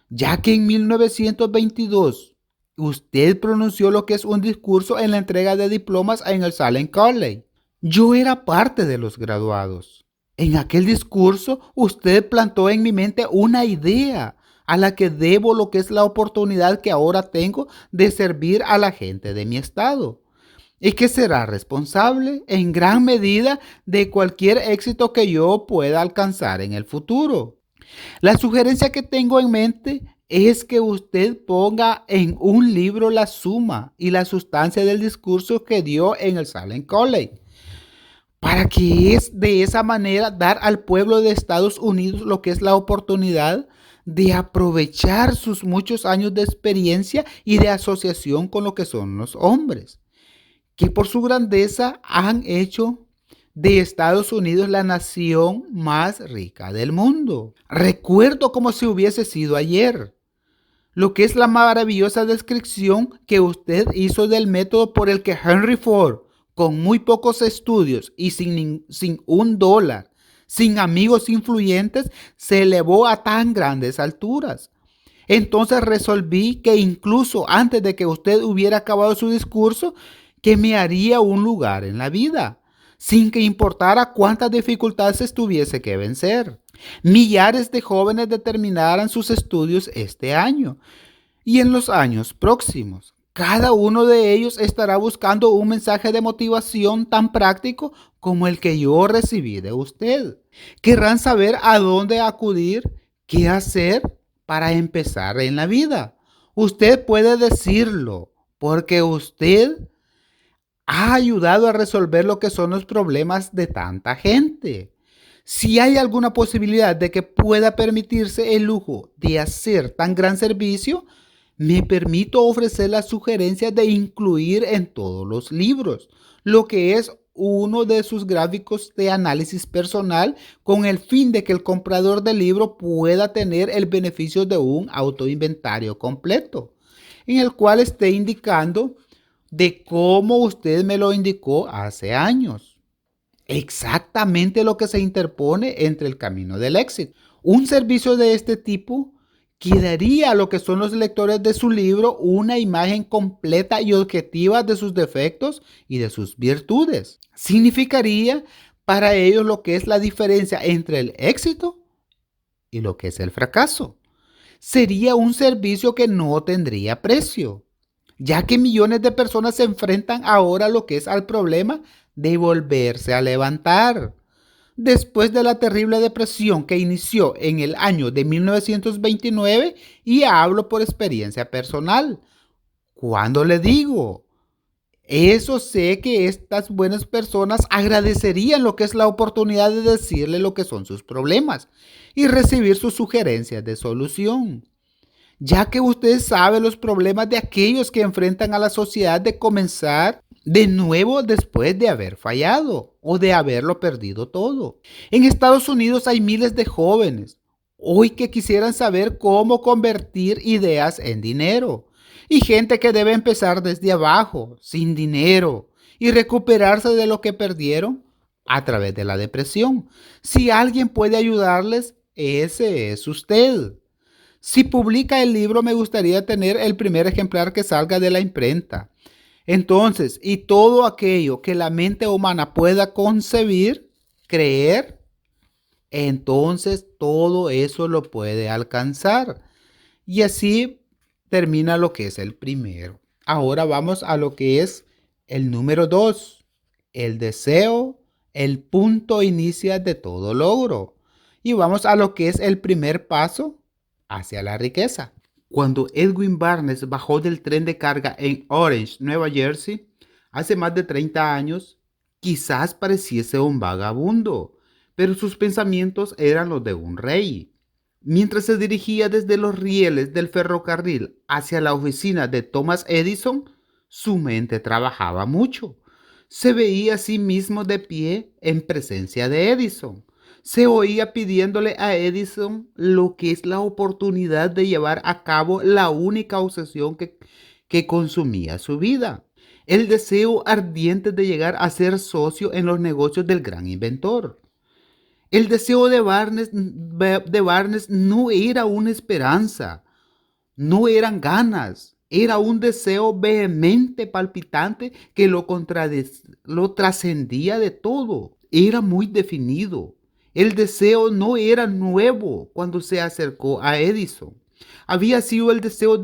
ya que en 1922 usted pronunció lo que es un discurso en la entrega de diplomas en el Salem College. Yo era parte de los graduados. En aquel discurso usted plantó en mi mente una idea a la que debo lo que es la oportunidad que ahora tengo de servir a la gente de mi estado, y que será responsable en gran medida de cualquier éxito que yo pueda alcanzar en el futuro. La sugerencia que tengo en mente es que usted ponga en un libro la suma y la sustancia del discurso que dio en el Salem College, para que es de esa manera dar al pueblo de Estados Unidos lo que es la oportunidad de aprovechar sus muchos años de experiencia y de asociación con lo que son los hombres, que por su grandeza han hecho de Estados Unidos la nación más rica del mundo. Recuerdo como si hubiese sido ayer lo que es la maravillosa descripción que usted hizo del método por el que Henry Ford, con muy pocos estudios y sin $1, sin amigos influyentes, se elevó a tan grandes alturas. Entonces resolví que incluso antes de que usted hubiera acabado su discurso, que me haría un lugar en la vida, sin que importara cuántas dificultades tuviese que vencer. Millares de jóvenes determinarán sus estudios este año y en los años próximos. Cada uno de ellos estará buscando un mensaje de motivación tan práctico como el que yo recibí de usted. Querrán saber a dónde acudir, qué hacer para empezar en la vida. Usted puede decirlo porque usted ha ayudado a resolver lo que son los problemas de tanta gente. Si hay alguna posibilidad de que pueda permitirse el lujo de hacer tan gran servicio, me permito ofrecer la sugerencia de incluir en todos los libros lo que es uno de sus gráficos de análisis personal, con el fin de que el comprador del libro pueda tener el beneficio de un autoinventario completo, en el cual esté indicando de cómo usted me lo indicó hace años. Exactamente lo que se interpone entre el camino del éxito. Un servicio de este tipo que daría a lo que son los lectores de su libro una imagen completa y objetiva de sus defectos y de sus virtudes. Significaría para ellos lo que es la diferencia entre el éxito y lo que es el fracaso. Sería un servicio que no tendría precio, ya que millones de personas se enfrentan ahora a lo que es al problema de volverse a levantar. Después de la terrible depresión que inició en el año de 1929, y hablo por experiencia personal, cuando le digo eso, sé que estas buenas personas agradecerían lo que es la oportunidad de decirle lo que son sus problemas y recibir sus sugerencias de solución, ya que usted sabe los problemas de aquellos que enfrentan a la sociedad de comenzar de nuevo después de haber fallado o de haberlo perdido todo. En Estados Unidos hay miles de jóvenes hoy que quisieran saber cómo convertir ideas en dinero, y gente que debe empezar desde abajo, sin dinero, y recuperarse de lo que perdieron a través de la depresión. Si alguien puede ayudarles, ese es usted. Si publica el libro, me gustaría tener el primer ejemplar que salga de la imprenta. Entonces, y todo aquello que la mente humana pueda concebir, creer, entonces todo eso lo puede alcanzar. Y así termina lo que es el primero. Ahora vamos a lo que es el número 2. El deseo, el punto inicia de todo logro. Y vamos a lo que es el primer paso hacia la riqueza. Cuando Edwin Barnes bajó del tren de carga en Orange, Nueva Jersey, hace más de 30 años, quizás pareciese un vagabundo, pero sus pensamientos eran los de un rey. Mientras se dirigía desde los rieles del ferrocarril hacia la oficina de Thomas Edison, su mente trabajaba mucho. Se veía a sí mismo de pie en presencia de Edison. Se oía pidiéndole a Edison lo que es la oportunidad de llevar a cabo la única obsesión que consumía su vida. El deseo ardiente de llegar a ser socio en los negocios del gran inventor. El deseo de Barnes no era una esperanza, no eran ganas, era un deseo vehemente, palpitante, que lo trascendía de todo. Era muy definido. El deseo no era nuevo cuando se acercó a Edison. Había sido el deseo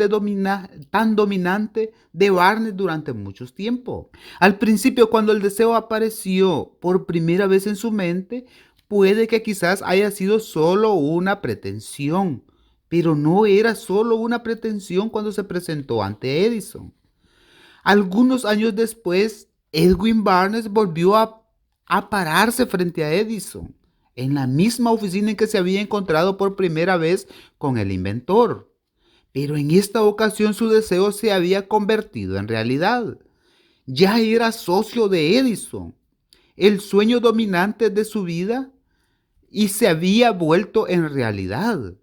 tan dominante de Barnes durante mucho tiempo. Al principio, cuando el deseo apareció por primera vez en su mente, puede que quizás haya sido solo una pretensión, pero no era solo una pretensión cuando se presentó ante Edison. Algunos años después, Edwin Barnes volvió a pararse frente a Edison, en la misma oficina en que se había encontrado por primera vez con el inventor. Pero en esta ocasión su deseo se había convertido en realidad. Ya era socio de Edison, el sueño dominante de su vida, y se había vuelto en realidad.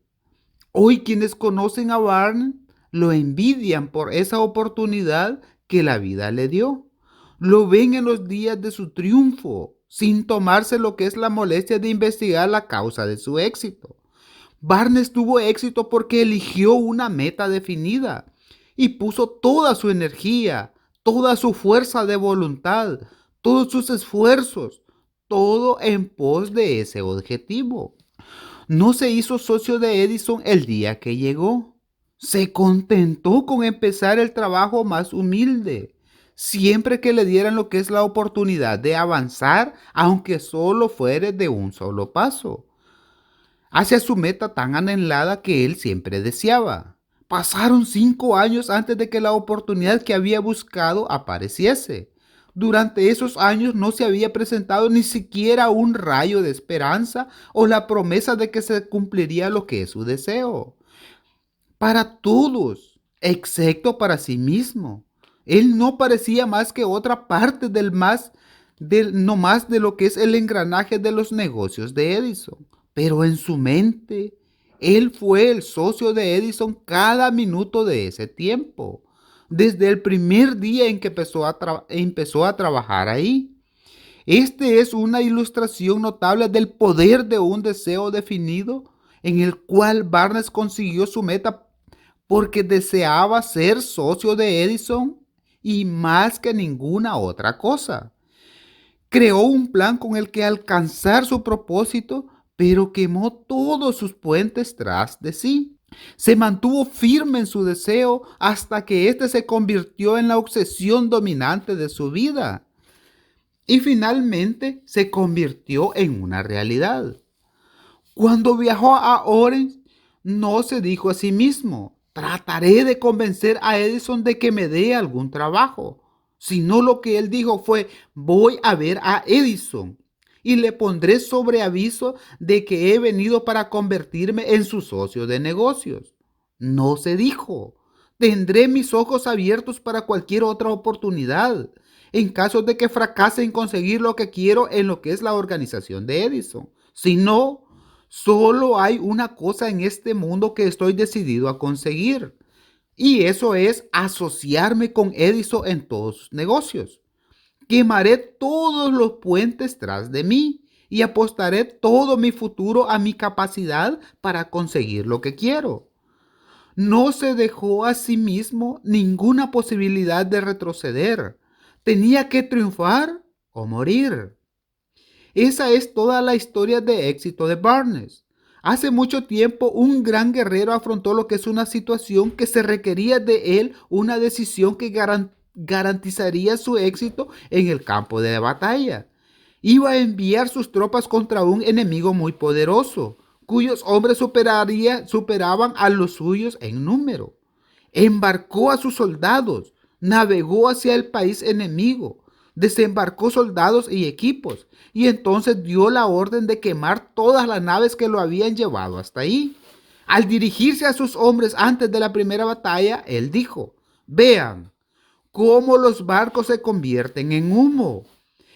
Hoy quienes conocen a Barnes lo envidian por esa oportunidad que la vida le dio. Lo ven en los días de su triunfo, sin tomarse lo que es la molestia de investigar la causa de su éxito. Barnes tuvo éxito porque eligió una meta definida y puso toda su energía, toda su fuerza de voluntad, todos sus esfuerzos, todo en pos de ese objetivo. No se hizo socio de Edison el día que llegó. Se contentó con empezar el trabajo más humilde, siempre que le dieran lo que es la oportunidad de avanzar, aunque solo fuere de un solo paso, hacia su meta tan anhelada que él siempre deseaba. Pasaron 5 años antes de que la oportunidad que había buscado apareciese. Durante esos años no se había presentado ni siquiera un rayo de esperanza o la promesa de que se cumpliría lo que es su deseo. Para todos, excepto para sí mismo. Él no parecía más que otra parte no más de lo que es el engranaje de los negocios de Edison. Pero en su mente, él fue el socio de Edison cada minuto de ese tiempo, desde el primer día en que empezó a trabajar ahí. Este es una ilustración notable del poder de un deseo definido en el cual Barnes consiguió su meta porque deseaba ser socio de Edison y más que ninguna otra cosa. Creó un plan con el que alcanzar su propósito, pero quemó todos sus puentes tras de sí. Se mantuvo firme en su deseo hasta que éste se convirtió en la obsesión dominante de su vida y finalmente se convirtió en una realidad. Cuando viajó a Orange, no se dijo a sí mismo: trataré de convencer a Edison de que me dé algún trabajo. Sino lo que él dijo fue: voy a ver a Edison y le pondré sobre aviso de que he venido para convertirme en su socio de negocios. No se dijo: tendré mis ojos abiertos para cualquier otra oportunidad, en caso de que fracase en conseguir lo que quiero en lo que es la organización de Edison. Si no, solo hay una cosa en este mundo que estoy decidido a conseguir, y eso es asociarme con Edison en todos sus negocios. Quemaré todos los puentes tras de mí y apostaré todo mi futuro a mi capacidad para conseguir lo que quiero. No se dejó a sí mismo ninguna posibilidad de retroceder. Tenía que triunfar o morir. Esa es toda la historia de éxito de Barnes. Hace mucho tiempo un gran guerrero afrontó lo que es una situación que se requería de él, una decisión que garantizaría su éxito en el campo de batalla. Iba a enviar sus tropas contra un enemigo muy poderoso, cuyos hombres superaban a los suyos en número. Embarcó a sus soldados, navegó hacia el país enemigo, desembarcó soldados y equipos, y entonces dio la orden de quemar todas las naves que lo habían llevado hasta ahí. Al dirigirse a sus hombres antes de la primera batalla, él dijo: vean cómo los barcos se convierten en humo.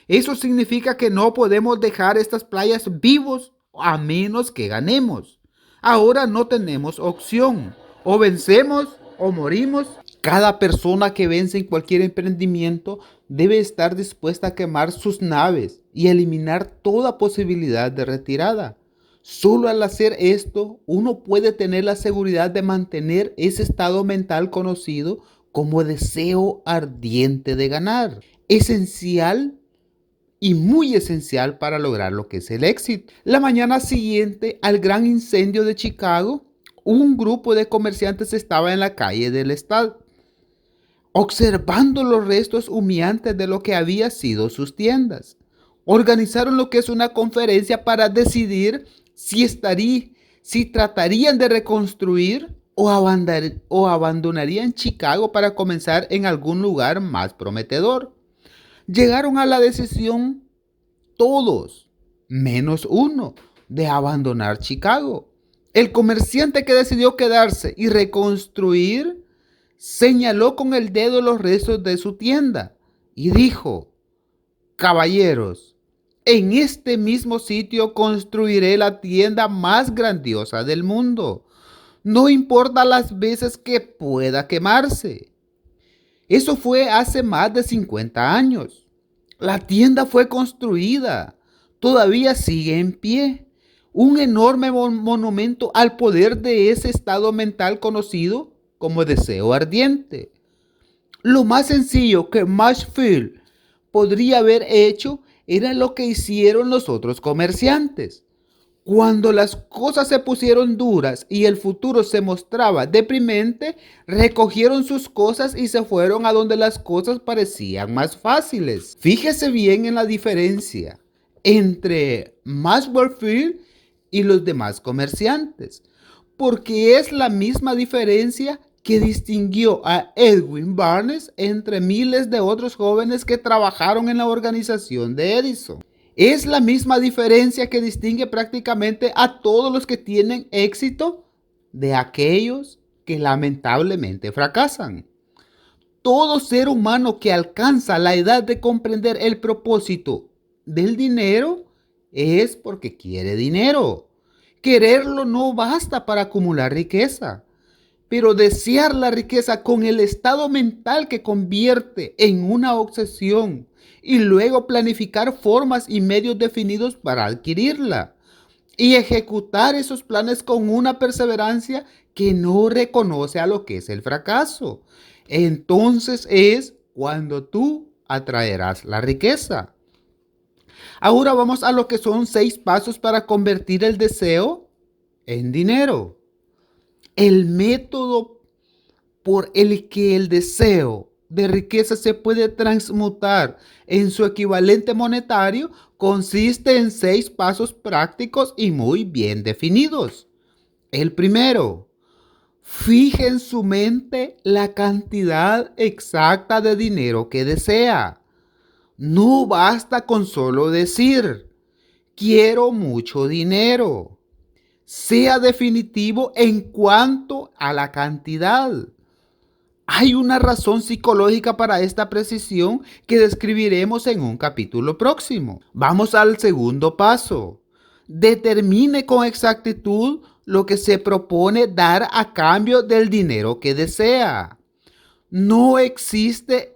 Eso significa que no podemos dejar estas playas vivos a menos que ganemos. Ahora no tenemos opción. O vencemos o morimos. Cada persona que vence en cualquier emprendimiento debe estar dispuesta a quemar sus naves y eliminar toda posibilidad de retirada. Solo al hacer esto, uno puede tener la seguridad de mantener ese estado mental conocido como deseo ardiente de ganar. Esencial y muy esencial para lograr lo que es el éxito. La mañana siguiente al gran incendio de Chicago, un grupo de comerciantes estaba en la calle del estado, observando los restos humeantes de lo que había sido sus tiendas. Organizaron lo que es una conferencia para decidir si tratarían de reconstruir o abandonarían Chicago para comenzar en algún lugar más prometedor. Llegaron a la decisión todos, menos uno, de abandonar Chicago. El comerciante que decidió quedarse y reconstruir señaló con el dedo los restos de su tienda y dijo: caballeros, en este mismo sitio construiré la tienda más grandiosa del mundo. No importa las veces que pueda quemarse. Eso fue hace más de 50 años. La tienda fue construida. Todavía sigue en pie. Un enorme monumento al poder de ese estado mental conocido como deseo ardiente. Lo más sencillo que Marshfield podría haber hecho era lo que hicieron los otros comerciantes. Cuando las cosas se pusieron duras y el futuro se mostraba deprimente, recogieron sus cosas y se fueron a donde las cosas parecían más fáciles. Fíjese bien en la diferencia entre Marshfield y los demás comerciantes, porque es la misma diferencia que distinguió a Edwin Barnes entre miles de otros jóvenes que trabajaron en la organización de Edison. Es la misma diferencia que distingue prácticamente a todos los que tienen éxito de aquellos que lamentablemente fracasan. Todo ser humano que alcanza la edad de comprender el propósito del dinero es porque quiere dinero. Quererlo no basta para acumular riqueza, pero desear la riqueza con el estado mental que convierte en una obsesión y luego planificar formas y medios definidos para adquirirla y ejecutar esos planes con una perseverancia que no reconoce a lo que es el fracaso. Entonces es cuando tú atraerás la riqueza. Ahora vamos a lo que son 6 pasos para convertir el deseo en dinero. El método por el que el deseo de riqueza se puede transmutar en su equivalente monetario consiste en 6 pasos prácticos y muy bien definidos. El primero: fije en su mente la cantidad exacta de dinero que desea. No basta con solo decir: quiero mucho dinero. Sea definitivo en cuanto a la cantidad. Hay una razón psicológica para esta precisión que describiremos en un capítulo próximo. Vamos al segundo paso. Determine con exactitud lo que se propone dar a cambio del dinero que desea. No existe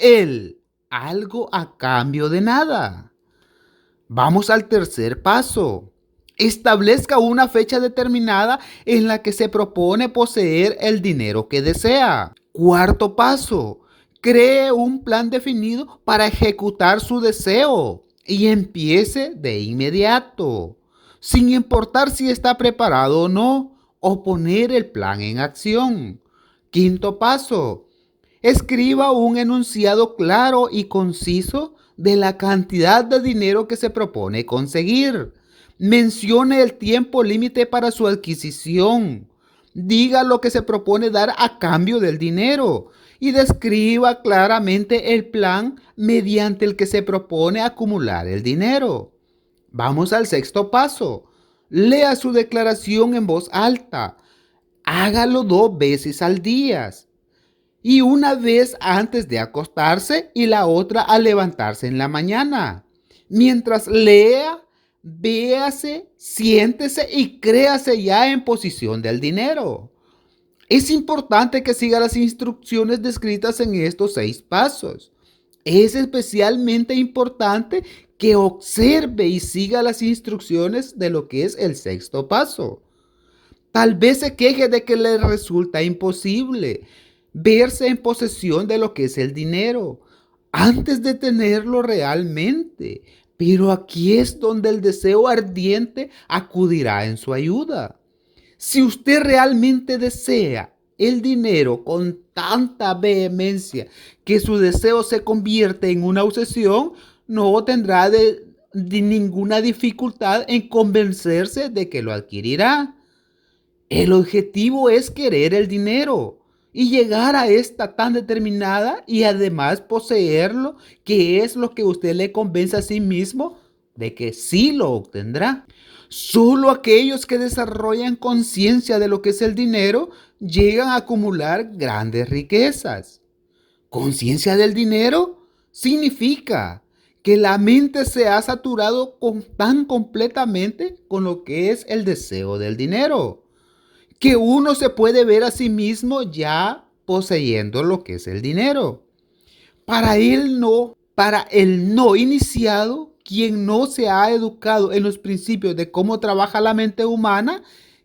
algo a cambio de nada. Vamos al tercer paso. Establezca una fecha determinada en la que se propone poseer el dinero que desea. Cuarto paso, cree un plan definido para ejecutar su deseo y empiece de inmediato, sin importar si está preparado o no, o poner el plan en acción. Quinto paso, escriba un enunciado claro y conciso de la cantidad de dinero que se propone conseguir. Mencione el tiempo límite para su adquisición. Diga lo que se propone dar a cambio del dinero y describa claramente el plan mediante el que se propone acumular el dinero. Vamos al sexto paso. Lea su declaración en voz alta. Hágalo 2 veces al día. Y una vez antes de acostarse y la otra al levantarse en la mañana. Mientras lea, véase, siéntese y créase ya en posición del dinero. Es importante que siga las instrucciones descritas en estos 6 pasos. Es especialmente importante que observe y siga las instrucciones de lo que es el sexto paso. Tal vez se queje de que le resulta imposible verse en posesión de lo que es el dinero antes de tenerlo realmente. Pero aquí es donde el deseo ardiente acudirá en su ayuda. Si usted realmente desea el dinero con tanta vehemencia que su deseo se convierte en una obsesión, no tendrá de ninguna dificultad en convencerse de que lo adquirirá. El objetivo es querer el dinero y llegar a esta tan determinada y además poseerlo, que es lo que usted le convence a sí mismo de que sí lo obtendrá. Solo aquellos que desarrollan conciencia de lo que es el dinero llegan a acumular grandes riquezas. Conciencia del dinero significa que la mente se ha saturado tan completamente con lo que es el deseo del dinero, que uno se puede ver a sí mismo ya poseyendo lo que es el dinero. Para el no iniciado, quien no se ha educado en los principios de cómo trabaja la mente humana,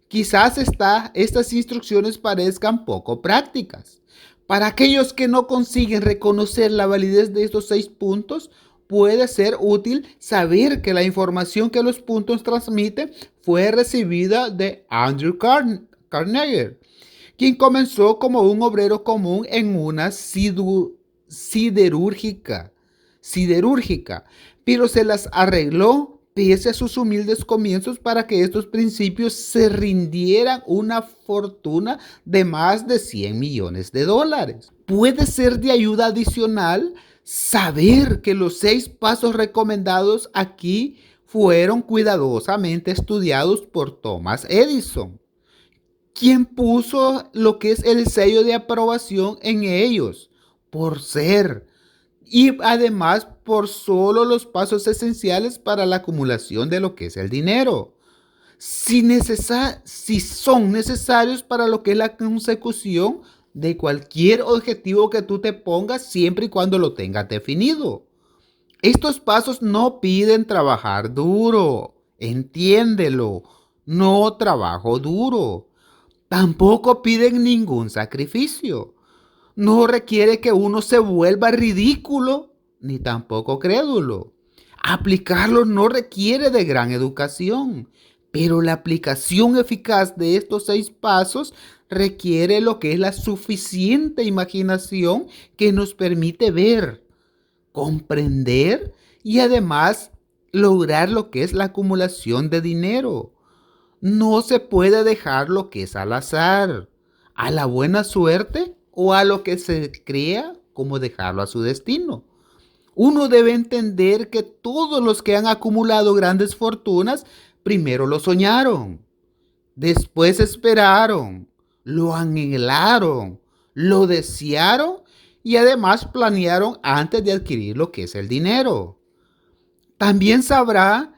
quizás estas instrucciones parezcan poco prácticas. Para aquellos que no consiguen reconocer la validez de estos 6 puntos, puede ser útil saber que la información que los puntos transmiten fue recibida de Andrew Carnegie, quien comenzó como un obrero común en una siderúrgica, pero se las arregló pese a sus humildes comienzos para que estos principios se rindieran una fortuna de más de $100 millones. Puede ser de ayuda adicional saber que los 6 pasos recomendados aquí fueron cuidadosamente estudiados por Thomas Edison, quien puso lo que es el sello de aprobación en ellos, por ser y además por solo los pasos esenciales para la acumulación de lo que es el dinero. Si son necesarios para lo que es la consecución de cualquier objetivo que tú te pongas, siempre y cuando lo tengas definido. Estos pasos no piden trabajar duro, entiéndelo, no trabajo duro. Tampoco piden ningún sacrificio. No requiere que uno se vuelva ridículo, ni tampoco crédulo. Aplicarlos no requiere de gran educación, pero la aplicación eficaz de estos 6 pasos requiere lo que es la suficiente imaginación que nos permite ver, comprender y además lograr lo que es la acumulación de dinero. No se puede dejar lo que es al azar, a la buena suerte o a lo que se crea como dejarlo a su destino. Uno debe entender que todos los que han acumulado grandes fortunas primero lo soñaron, después esperaron, lo anhelaron, lo desearon y además planearon antes de adquirir lo que es el dinero. También sabrá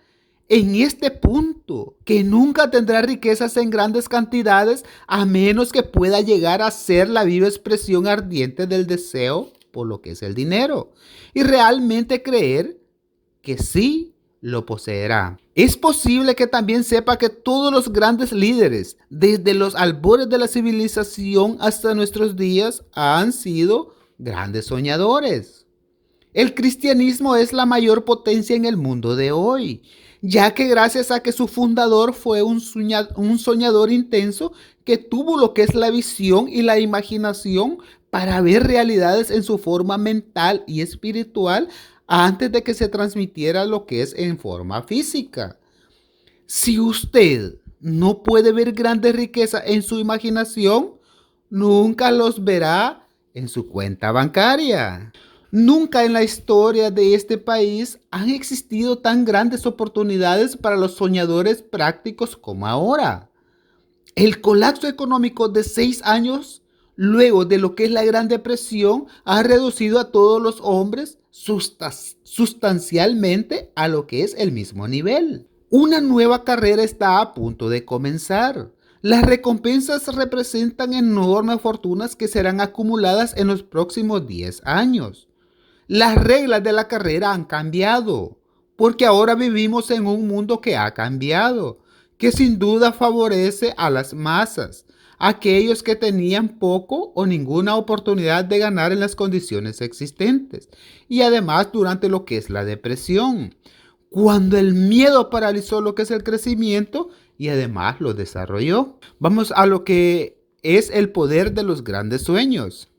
en este punto que nunca tendrá riquezas en grandes cantidades a menos que pueda llegar a ser la viva expresión ardiente del deseo por lo que es el dinero y realmente creer que sí lo poseerá. Es posible que también sepa que todos los grandes líderes, desde los albores de la civilización hasta nuestros días, han sido grandes soñadores. El cristianismo es la mayor potencia en el mundo de hoy, ya que gracias a que su fundador fue un soñador intenso que tuvo lo que es la visión y la imaginación para ver realidades en su forma mental y espiritual antes de que se transmitiera lo que es en forma física. Si usted no puede ver grandes riquezas en su imaginación, nunca los verá en su cuenta bancaria. Nunca en la historia de este país han existido tan grandes oportunidades para los soñadores prácticos como ahora. El colapso económico de 6 años, luego de lo que es la Gran Depresión, ha reducido a todos los hombres sustancialmente a lo que es el mismo nivel. Una nueva carrera está a punto de comenzar. Las recompensas representan enormes fortunas que serán acumuladas en los próximos 10 años. Las reglas de la carrera han cambiado, porque ahora vivimos en un mundo que ha cambiado, que sin duda favorece a las masas, aquellos que tenían poco o ninguna oportunidad de ganar en las condiciones existentes, y además durante lo que es la depresión, cuando el miedo paralizó lo que es el crecimiento y además lo desarrolló. Vamos a lo que es el poder de los grandes sueños.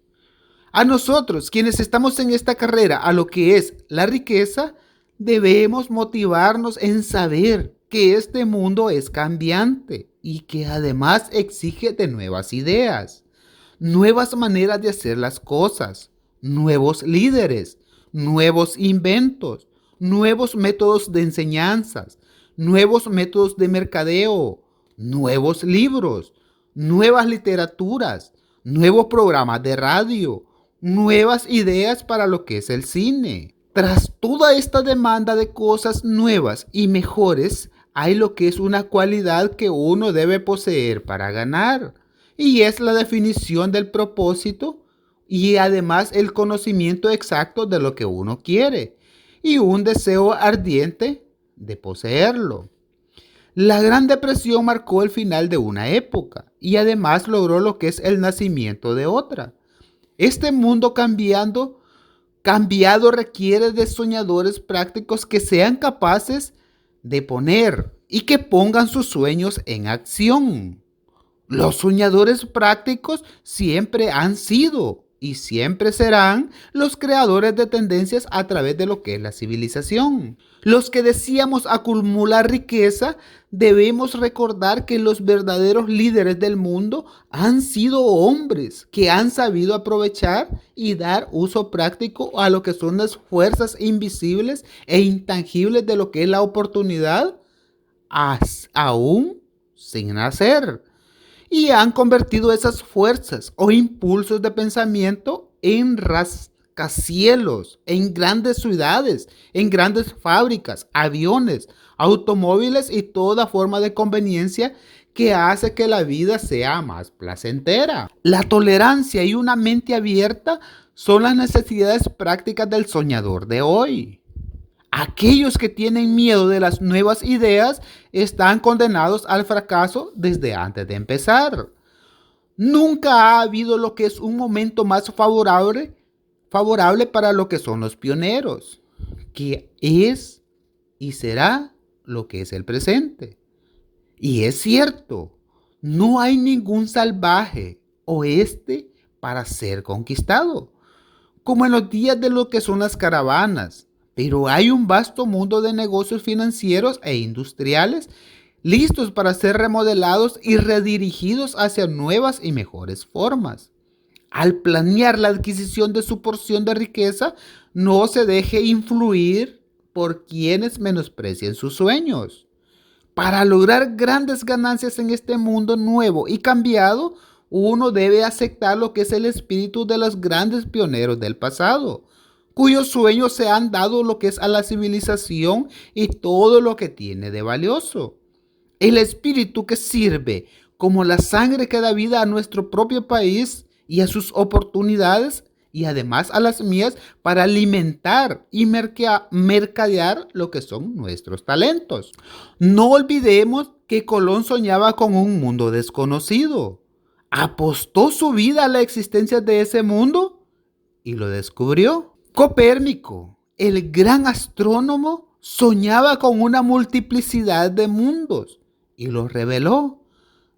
A nosotros, quienes estamos en esta carrera, a lo que es la riqueza, debemos motivarnos en saber que este mundo es cambiante y que además exige de nuevas ideas, nuevas maneras de hacer las cosas, nuevos líderes, nuevos inventos, nuevos métodos de enseñanzas, nuevos métodos de mercadeo, nuevos libros, nuevas literaturas, nuevos programas de radio, nuevas ideas para lo que es el cine. Tras toda esta demanda de cosas nuevas y mejores, hay lo que es una cualidad que uno debe poseer para ganar, y es la definición del propósito y además el conocimiento exacto de lo que uno quiere y un deseo ardiente de poseerlo. La Gran Depresión marcó el final de una época y además logró lo que es el nacimiento de otra. Este mundo cambiado requiere de soñadores prácticos que sean capaces de poner y que pongan sus sueños en acción. Los soñadores prácticos siempre han sido y siempre serán los creadores de tendencias a través de lo que es la civilización. Los que deseamos acumular riqueza, debemos recordar que los verdaderos líderes del mundo han sido hombres que han sabido aprovechar y dar uso práctico a lo que son las fuerzas invisibles e intangibles de lo que es la oportunidad aún sin nacer. Y han convertido esas fuerzas o impulsos de pensamiento en rascacielos, en grandes ciudades, en grandes fábricas, aviones, automóviles y toda forma de conveniencia que hace que la vida sea más placentera. La tolerancia y una mente abierta son las necesidades prácticas del soñador de hoy. Aquellos que tienen miedo de las nuevas ideas están condenados al fracaso desde antes de empezar. Nunca ha habido lo que es un momento más favorable para lo que son los pioneros, que es y será lo que es el presente. Y es cierto, no hay ningún salvaje oeste para ser conquistado, como en los días de lo que son las caravanas. Pero hay un vasto mundo de negocios financieros e industriales listos para ser remodelados y redirigidos hacia nuevas y mejores formas. Al planear la adquisición de su porción de riqueza, no se deje influir por quienes menosprecien sus sueños. Para lograr grandes ganancias en este mundo nuevo y cambiado, uno debe aceptar lo que es el espíritu de los grandes pioneros del pasado, cuyos sueños se han dado lo que es a la civilización y todo lo que tiene de valioso. El espíritu que sirve como la sangre que da vida a nuestro propio país y a sus oportunidades y además a las mías para alimentar y mercadear lo que son nuestros talentos. No olvidemos que Colón soñaba con un mundo desconocido. Apostó su vida a la existencia de ese mundo y lo descubrió. Copérnico, el gran astrónomo, soñaba con una multiplicidad de mundos y lo reveló.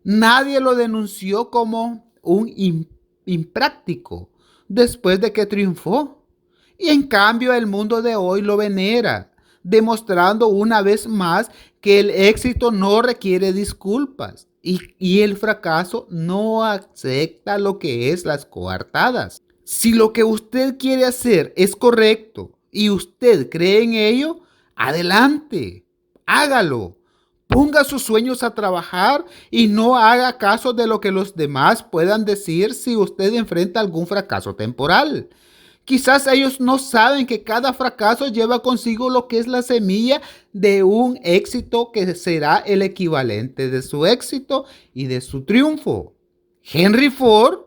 Nadie lo denunció como un impráctico después de que triunfó. Y en cambio el mundo de hoy lo venera, demostrando una vez más que el éxito no requiere disculpas y el fracaso no acepta lo que es las coartadas. Si lo que usted quiere hacer es correcto y usted cree en ello, adelante, hágalo. Ponga sus sueños a trabajar y no haga caso de lo que los demás puedan decir si usted enfrenta algún fracaso temporal. Quizás ellos no saben que cada fracaso lleva consigo lo que es la semilla de un éxito que será el equivalente de su éxito y de su triunfo. Henry Ford,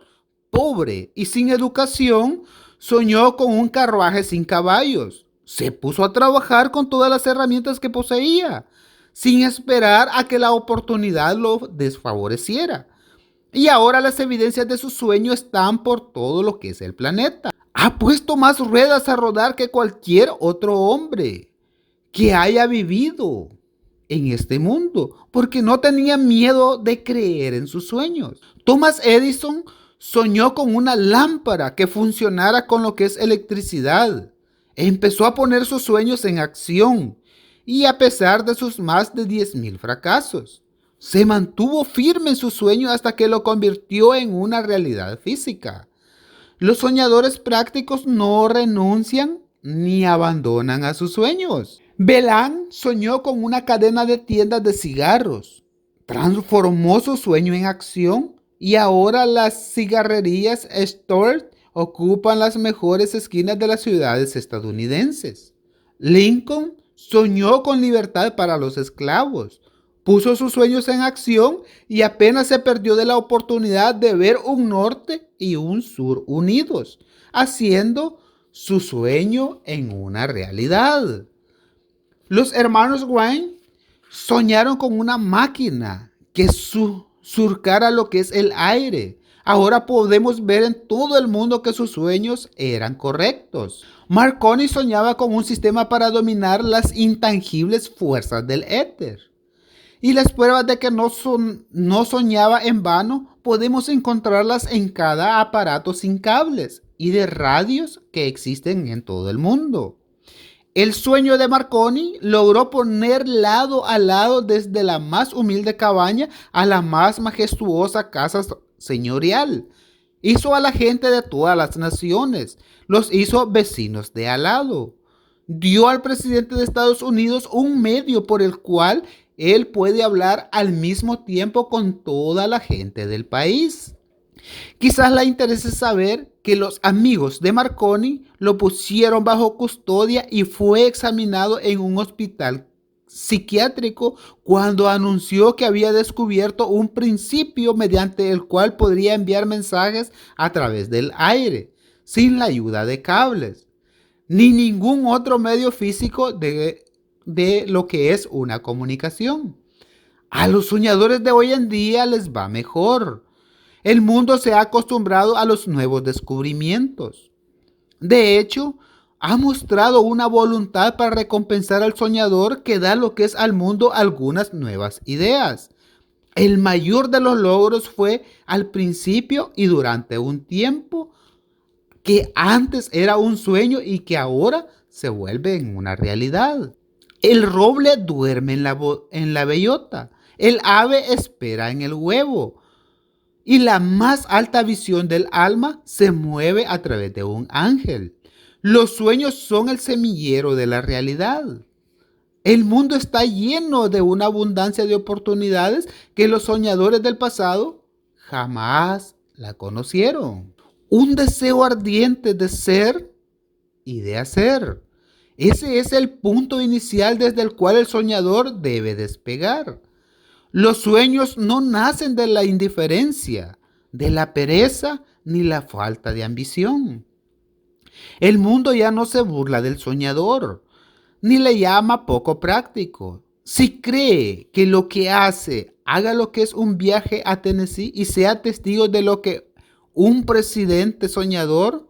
pobre y sin educación, soñó con un carruaje sin caballos. Se puso a trabajar con todas las herramientas que poseía, sin esperar a que la oportunidad lo desfavoreciera. Y ahora las evidencias de su sueño están por todo lo que es el planeta. Ha puesto más ruedas a rodar que cualquier otro hombre que haya vivido en este mundo, porque no tenía miedo de creer en sus sueños. Thomas Edison soñó con una lámpara que funcionara con lo que es electricidad. Empezó a poner sus sueños en acción y a pesar de sus más de 10,000 fracasos, se mantuvo firme en su sueño hasta que lo convirtió en una realidad física. Los soñadores prácticos no renuncian ni abandonan a sus sueños. Belán soñó con una cadena de tiendas de cigarros. Transformó su sueño en acción y ahora las cigarrerías Stuart ocupan las mejores esquinas de las ciudades estadounidenses. Lincoln soñó con libertad para los esclavos. Puso sus sueños en acción y apenas se perdió de la oportunidad de ver un norte y un sur unidos, haciendo su sueño en una realidad. Los hermanos Wayne soñaron con una máquina que surcara lo que es el aire. Ahora podemos ver en todo el mundo que sus sueños eran correctos. Marconi soñaba con un sistema para dominar las intangibles fuerzas del éter. Y las pruebas de que no soñaba en vano podemos encontrarlas en cada aparato sin cables y de radios que existen en todo el mundo. El sueño de Marconi logró poner lado a lado desde la más humilde cabaña a la más majestuosa casa señorial. Hizo a la gente de todas las naciones, los hizo vecinos de al lado. Dio al presidente de Estados Unidos un medio por el cual él puede hablar al mismo tiempo con toda la gente del país. Quizás le interese saber que los amigos de Marconi lo pusieron bajo custodia y fue examinado en un hospital psiquiátrico cuando anunció que había descubierto un principio mediante el cual podría enviar mensajes a través del aire, sin la ayuda de cables, ni ningún otro medio físico de lo que es una comunicación. A los soñadores de hoy en día les va mejor. El mundo se ha acostumbrado a los nuevos descubrimientos. De hecho, ha mostrado una voluntad para recompensar al soñador que da lo que es al mundo algunas nuevas ideas. El mayor de los logros fue al principio y durante un tiempo que antes era un sueño y que ahora se vuelve en una realidad. El roble duerme en la bellota, el ave espera en el huevo y la más alta visión del alma se mueve a través de un ángel. Los sueños son el semillero de la realidad. El mundo está lleno de una abundancia de oportunidades que los soñadores del pasado jamás la conocieron. Un deseo ardiente de ser y de hacer. Ese es el punto inicial desde el cual el soñador debe despegar. Los sueños no nacen de la indiferencia, de la pereza ni la falta de ambición. El mundo ya no se burla del soñador, ni le llama poco práctico. Si cree que lo que hace, haga lo que es un viaje a Tennessee y sea testigo de lo que un presidente soñador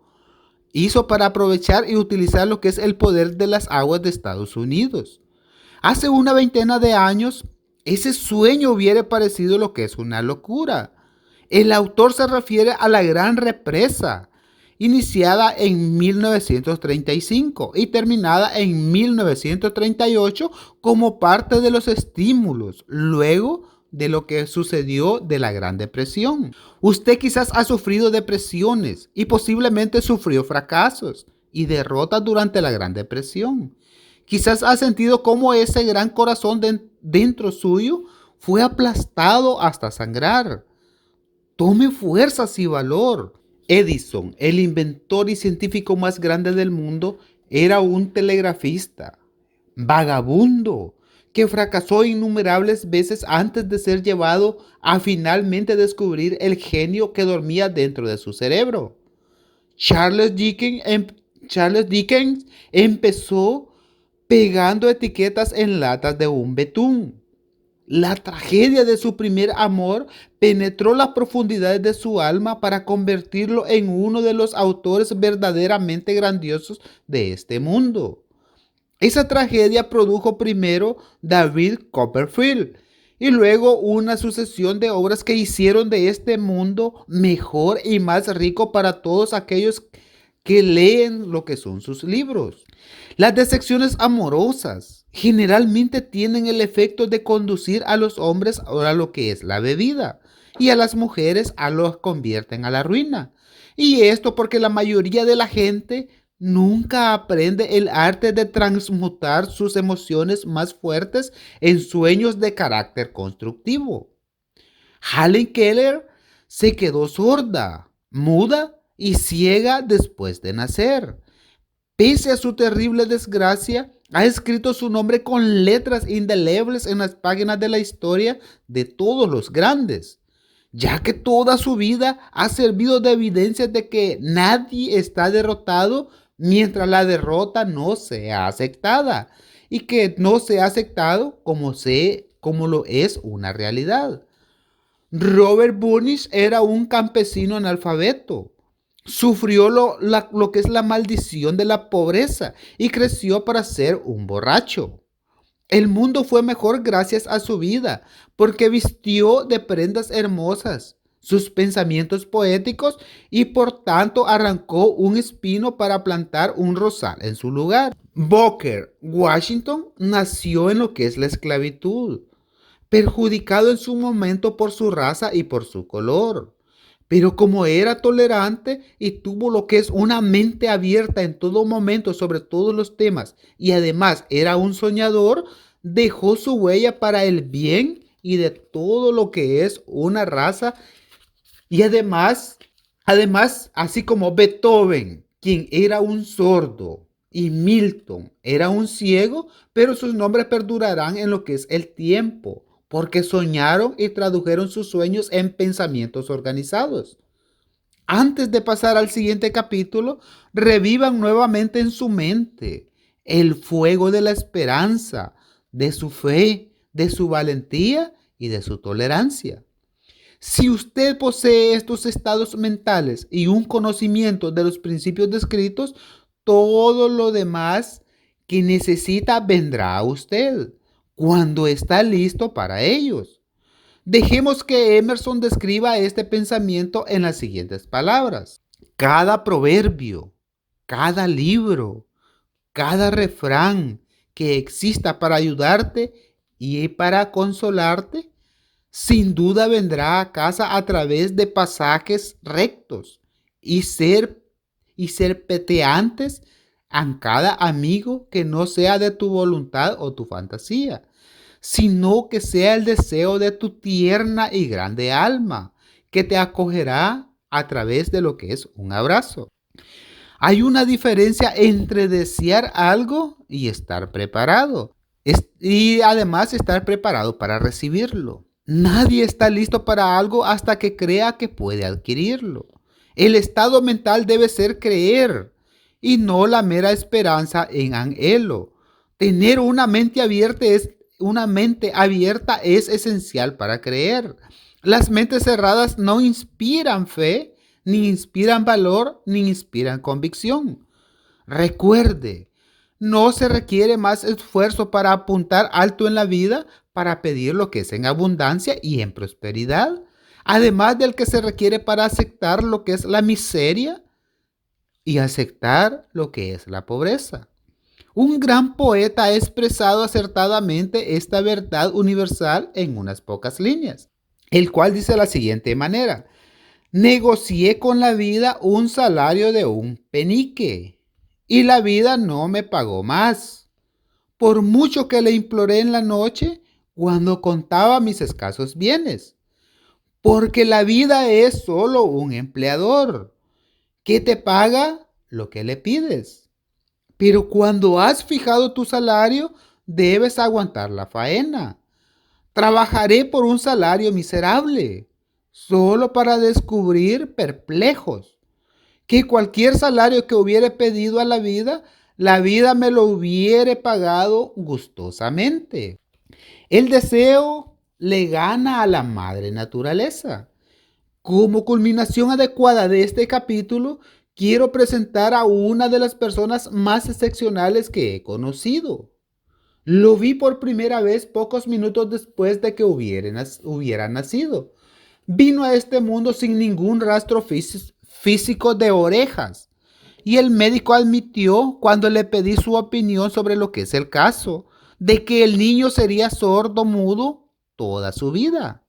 hizo para aprovechar y utilizar lo que es el poder de las aguas de Estados Unidos. Hace una veintena de años, ese sueño hubiera parecido lo que es una locura. El autor se refiere a la Gran Represa, iniciada en 1935 y terminada en 1938 como parte de los estímulos luego de lo que sucedió de la Gran Depresión. Usted quizás ha sufrido depresiones y posiblemente sufrió fracasos y derrotas durante la Gran Depresión. Quizás ha sentido cómo ese gran corazón dentro suyo fue aplastado hasta sangrar. Tome fuerzas y valor. Edison, el inventor y científico más grande del mundo, era un telegrafista, vagabundo, que fracasó innumerables veces antes de ser llevado a finalmente descubrir el genio que dormía dentro de su cerebro. Charles Dickens empezó pegando etiquetas en latas de un betún. La tragedia de su primer amor penetró las profundidades de su alma para convertirlo en uno de los autores verdaderamente grandiosos de este mundo. Esa tragedia produjo primero David Copperfield y luego una sucesión de obras que hicieron de este mundo mejor y más rico para todos aquellos que leen lo que son sus libros. Las decepciones amorosas generalmente tienen el efecto de conducir a los hombres a lo que es la bebida y a las mujeres a los convierten a la ruina. Y esto porque la mayoría de la gente nunca aprende el arte de transmutar sus emociones más fuertes en sueños de carácter constructivo. Helen Keller se quedó sorda, muda y ciega después de nacer. Pese a su terrible desgracia, ha escrito su nombre con letras indelebles en las páginas de la historia de todos los grandes, ya que toda su vida ha servido de evidencia de que nadie está derrotado mientras la derrota no sea aceptada y que no sea aceptado como lo es una realidad. Robert Burns era un campesino analfabeto. Sufrió lo que es la maldición de la pobreza y creció para ser un borracho. El mundo fue mejor gracias a su vida, porque vistió de prendas hermosas sus pensamientos poéticos y por tanto arrancó un espino para plantar un rosal en su lugar. Booker Washington nació en lo que es la esclavitud, perjudicado en su momento por su raza y por su color. Pero como era tolerante y tuvo lo que es una mente abierta en todo momento sobre todos los temas y además era un soñador, dejó su huella para el bien y de todo lo que es una raza. Y además, así como Beethoven, quien era un sordo, y Milton era un ciego, pero sus nombres perdurarán en lo que es el tiempo, porque soñaron y tradujeron sus sueños en pensamientos organizados. Antes de pasar al siguiente capítulo, revivan nuevamente en su mente el fuego de la esperanza, de su fe, de su valentía y de su tolerancia. Si usted posee estos estados mentales y un conocimiento de los principios descritos, todo lo demás que necesita vendrá a usted cuando está listo para ellos. Dejemos que Emerson describa este pensamiento en las siguientes palabras. Cada proverbio, cada libro, cada refrán que exista para ayudarte y para consolarte, sin duda vendrá a casa a través de pasajes rectos y serpeteantes a cada amigo que no sea de tu voluntad o tu fantasía, sino que sea el deseo de tu tierna y grande alma, que te acogerá a través de lo que es un abrazo. Hay una diferencia entre desear algo y estar preparado. Y además estar preparado para recibirlo. Nadie está listo para algo hasta que crea que puede adquirirlo. El estado mental debe ser creer. y no la mera esperanza en anhelo. Tener una mente abierta es esencial para creer. Las mentes cerradas no inspiran fe, ni inspiran valor, ni inspiran convicción. Recuerde, no se requiere más esfuerzo para apuntar alto en la vida, para pedir lo que es en abundancia y en prosperidad, además del que se requiere para aceptar lo que es la miseria y aceptar lo que es la pobreza. Un gran poeta ha expresado acertadamente esta verdad universal en unas pocas líneas, el cual dice de la siguiente manera: negocié con la vida un salario de un penique y la vida no me pagó más. Por mucho que le imploré en la noche cuando contaba mis escasos bienes, porque la vida es solo un empleador que te paga lo que le pides. Pero cuando has fijado tu salario, debes aguantar la faena. Trabajaré por un salario miserable, solo para descubrir perplejos que cualquier salario que hubiere pedido a la vida me lo hubiere pagado gustosamente. El deseo le gana a la madre naturaleza. Como culminación adecuada de este capítulo, quiero presentar a una de las personas más excepcionales que he conocido. Lo vi por primera vez pocos minutos después de que hubiera nacido. Vino a este mundo sin ningún rastro físico de orejas, y el médico admitió, cuando le pedí su opinión sobre lo que es el caso, de que el niño sería sordo mudo toda su vida.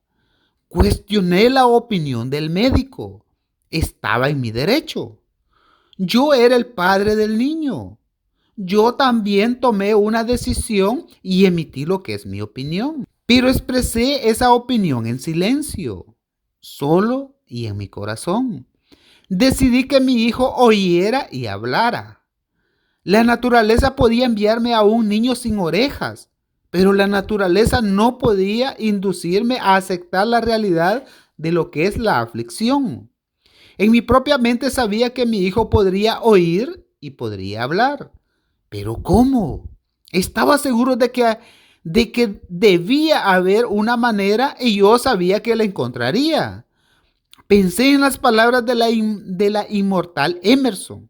Cuestioné la opinión del médico. Estaba en mi derecho. Yo era el padre del niño. Yo también tomé una decisión y emití lo que es mi opinión. Pero expresé esa opinión en silencio, solo y en mi corazón. Decidí que mi hijo oyera y hablara. La naturaleza podía enviarme a un niño sin orejas, pero la naturaleza no podía inducirme a aceptar la realidad de lo que es la aflicción. En mi propia mente sabía que mi hijo podría oír y podría hablar. ¿Pero cómo? Estaba seguro de que debía haber una manera y yo sabía que la encontraría. Pensé en las palabras de la inmortal Emerson.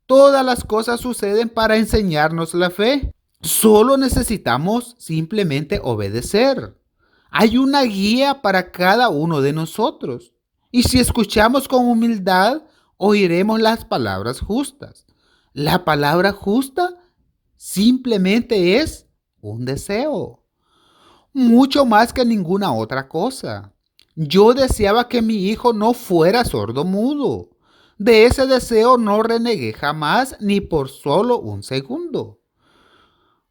Todas las cosas suceden para enseñarnos la fe. Solo necesitamos simplemente obedecer. Hay una guía para cada uno de nosotros. Y si escuchamos con humildad, oiremos las palabras justas. La palabra justa simplemente es un deseo, mucho más que ninguna otra cosa. Yo deseaba que mi hijo no fuera sordo-mudo. De ese deseo no renegué jamás, ni por solo un segundo.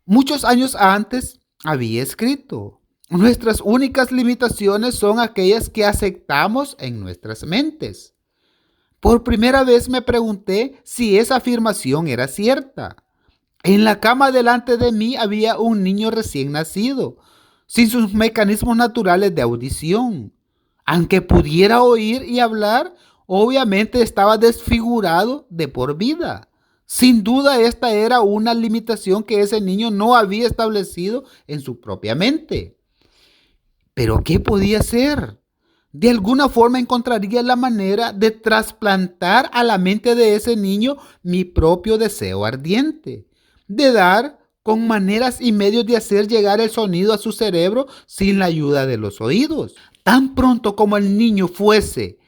Muchos años antes había escrito: nuestras únicas limitaciones son aquellas que aceptamos en nuestras mentes. Por primera vez me pregunté si esa afirmación era cierta. En la cama delante de mí había un niño recién nacido, sin sus mecanismos naturales de audición. Aunque pudiera oír y hablar, obviamente estaba desfigurado de por vida. Sin duda esta era una limitación que ese niño no había establecido en su propia mente. ¿Pero qué podía hacer? De alguna forma encontraría la manera de trasplantar a la mente de ese niño mi propio deseo ardiente, de dar con maneras y medios de hacer llegar el sonido a su cerebro sin la ayuda de los oídos. Tan pronto como el niño fuese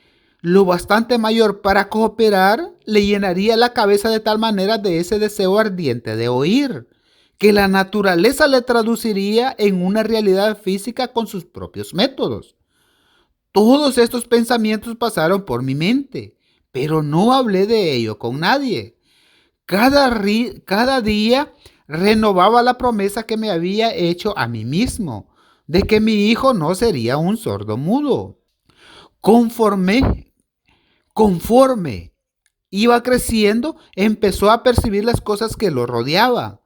lo bastante mayor para cooperar, le llenaría la cabeza de tal manera de ese deseo ardiente de oír, que la naturaleza le traduciría en una realidad física con sus propios métodos. Todos estos pensamientos pasaron por mi mente, pero no hablé de ello con nadie. Cada día renovaba la promesa que me había hecho a mí mismo, de que mi hijo no sería un sordo mudo. Conforme iba creciendo, empezó a percibir las cosas que lo rodeaban.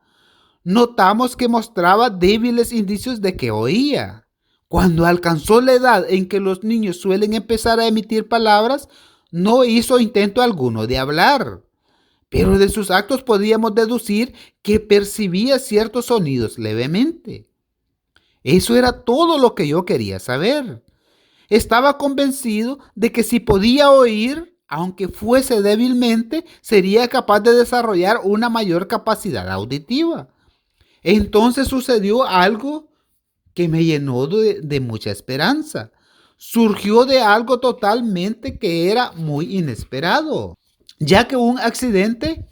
Notamos que mostraba débiles indicios de que oía. Cuando alcanzó la edad en que los niños suelen empezar a emitir palabras, no hizo intento alguno de hablar. pero de sus actos podíamos deducir que percibía ciertos sonidos levemente. Eso era todo lo que yo quería saber. Estaba convencido de que si podía oír, aunque fuese débilmente, sería capaz de desarrollar una mayor capacidad auditiva. Entonces sucedió algo que me llenó de mucha esperanza. Surgió de algo totalmente que era muy inesperado, ya que un accidente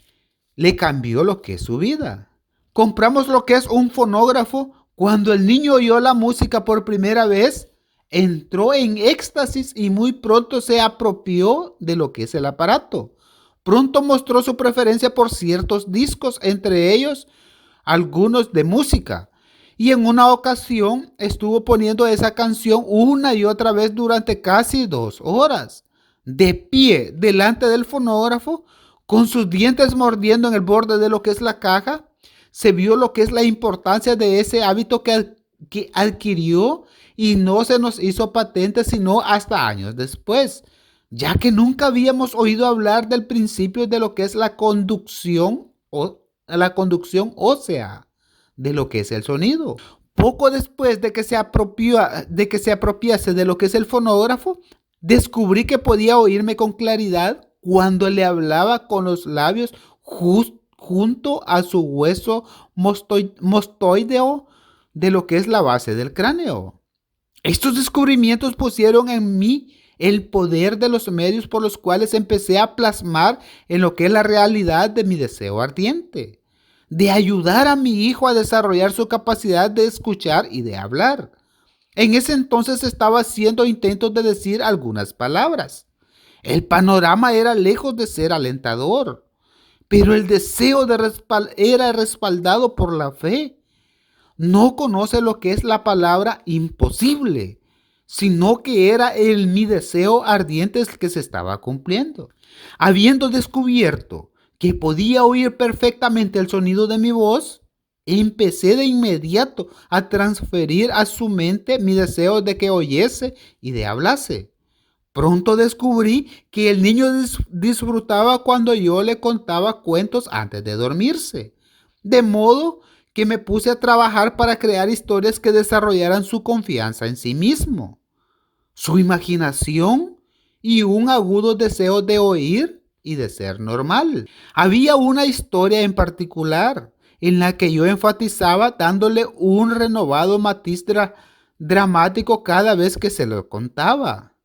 le cambió lo que es su vida. Compramos lo que es un fonógrafo. Cuando el niño oyó la música por primera vez, entró en éxtasis y muy pronto se apropió de lo que es el aparato. Pronto mostró su preferencia por ciertos discos, entre ellos algunos de música. Y en una ocasión estuvo poniendo esa canción una y otra vez durante casi 2 horas, de pie delante del fonógrafo, con sus dientes mordiendo en el borde de lo que es la caja. Se vio lo que es la importancia de ese hábito que adquirió y no se nos hizo patente sino hasta años después, ya que nunca habíamos oído hablar del principio de lo que es la conducción ósea de lo que es el sonido. Poco después de que se apropiase de lo que es el fonógrafo, descubrí que podía oírme con claridad cuando le hablaba con los labios junto a su hueso mostoideo de lo que es la base del cráneo. Estos descubrimientos pusieron en mí el poder de los medios por los cuales empecé a plasmar en lo que es la realidad de mi deseo ardiente, de ayudar a mi hijo a desarrollar su capacidad de escuchar y de hablar. En ese entonces estaba haciendo intentos de decir algunas palabras. El panorama era lejos de ser alentador, pero el deseo era respaldado por la fe. No conoce lo que es la palabra imposible, sino que era mi deseo ardiente el que se estaba cumpliendo. Habiendo descubierto que podía oír perfectamente el sonido de mi voz, empecé de inmediato a transferir a su mente mi deseo de que oyese y de hablase. Pronto descubrí que el niño disfrutaba cuando yo le contaba cuentos antes de dormirse, de modo que me puse a trabajar para crear historias que desarrollaran su confianza en sí mismo, su imaginación y un agudo deseo de oír y de ser normal. Había una historia en particular en la que yo enfatizaba dándole un renovado matiz dramático cada vez que se lo contaba.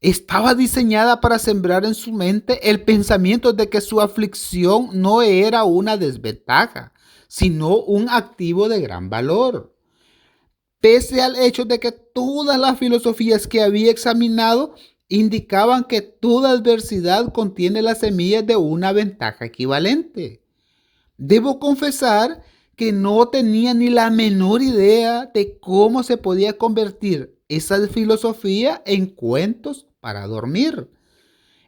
Estaba diseñada para sembrar en su mente el pensamiento de que su aflicción no era una desventaja, sino un activo de gran valor. Pese al hecho de que todas las filosofías que había examinado indicaban que toda adversidad contiene las semillas de una ventaja equivalente. Debo confesar que no tenía ni la menor idea de cómo se podía convertir esa filosofía en cuentos para dormir,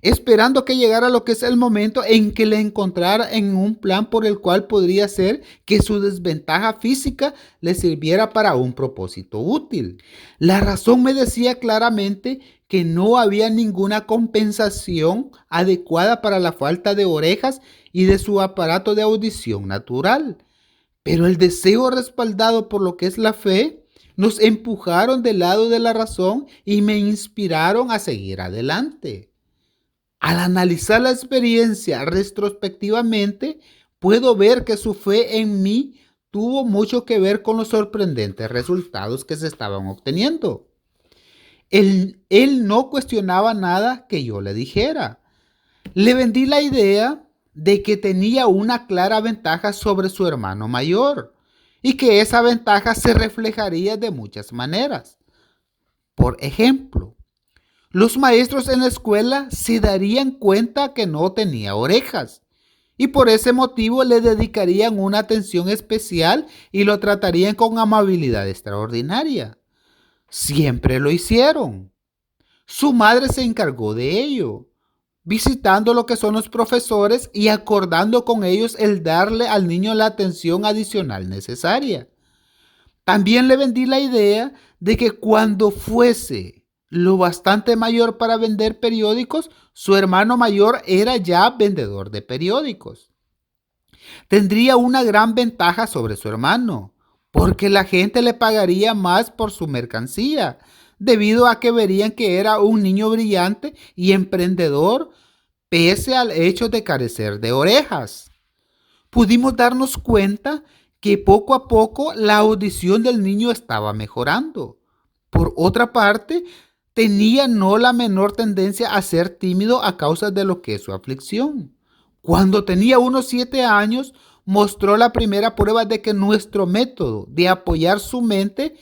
esperando que llegara lo que es el momento en que le encontrara en un plan por el cual podría ser que su desventaja física le sirviera para un propósito útil. La razón me decía claramente que no había ninguna compensación adecuada para la falta de orejas y de su aparato de audición natural. Pero el deseo respaldado por lo que es la fe nos empujaron del lado de la razón y me inspiraron a seguir adelante. Al analizar la experiencia retrospectivamente, puedo ver que su fe en mí tuvo mucho que ver con los sorprendentes resultados que se estaban obteniendo. Él no cuestionaba nada que yo le dijera. Le vendí la idea de que tenía una clara ventaja sobre su hermano mayor y que esa ventaja se reflejaría de muchas maneras. Por ejemplo, los maestros en la escuela se darían cuenta que no tenía orejas y por ese motivo le dedicarían una atención especial y lo tratarían con amabilidad extraordinaria. Siempre lo hicieron. Su madre se encargó de ello, visitando lo que son los profesores y acordando con ellos el darle al niño la atención adicional necesaria. También le vendí la idea de que cuando fuese lo bastante mayor para vender periódicos, su hermano mayor era ya vendedor de periódicos. Tendría una gran ventaja sobre su hermano, porque la gente le pagaría más por su mercancía, debido a que verían que era un niño brillante y emprendedor, pese al hecho de carecer de orejas. Pudimos darnos cuenta que poco a poco la audición del niño estaba mejorando. Por otra parte, tenía no la menor tendencia a ser tímido a causa de lo que es su aflicción. Cuando tenía unos 7 años, mostró la primera prueba de que nuestro método de apoyar su mente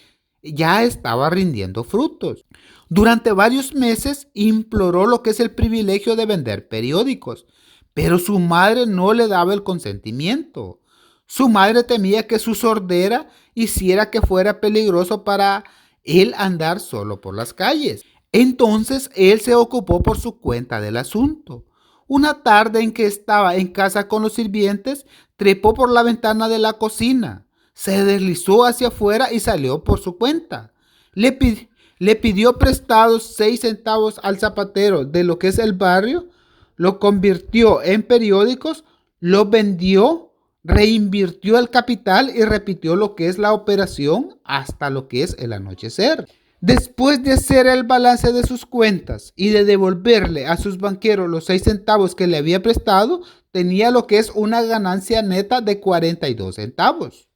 ya estaba rindiendo frutos. Durante varios meses imploró lo que es el privilegio de vender periódicos, pero su madre no le daba el consentimiento. Su madre temía que su sordera hiciera que fuera peligroso para él andar solo por las calles. Entonces él se ocupó por su cuenta del asunto. Una tarde en que estaba en casa con los sirvientes, trepó por la ventana de la cocina, se deslizó hacia afuera y salió por su cuenta. Le pidió prestados 6 centavos al zapatero de lo que es el barrio, lo convirtió en periódicos, lo vendió, reinvirtió el capital y repitió lo que es la operación hasta lo que es el anochecer. Después de hacer el balance de sus cuentas y de devolverle a sus banqueros los 6 centavos que le había prestado, tenía lo que es una ganancia neta de 42 centavos.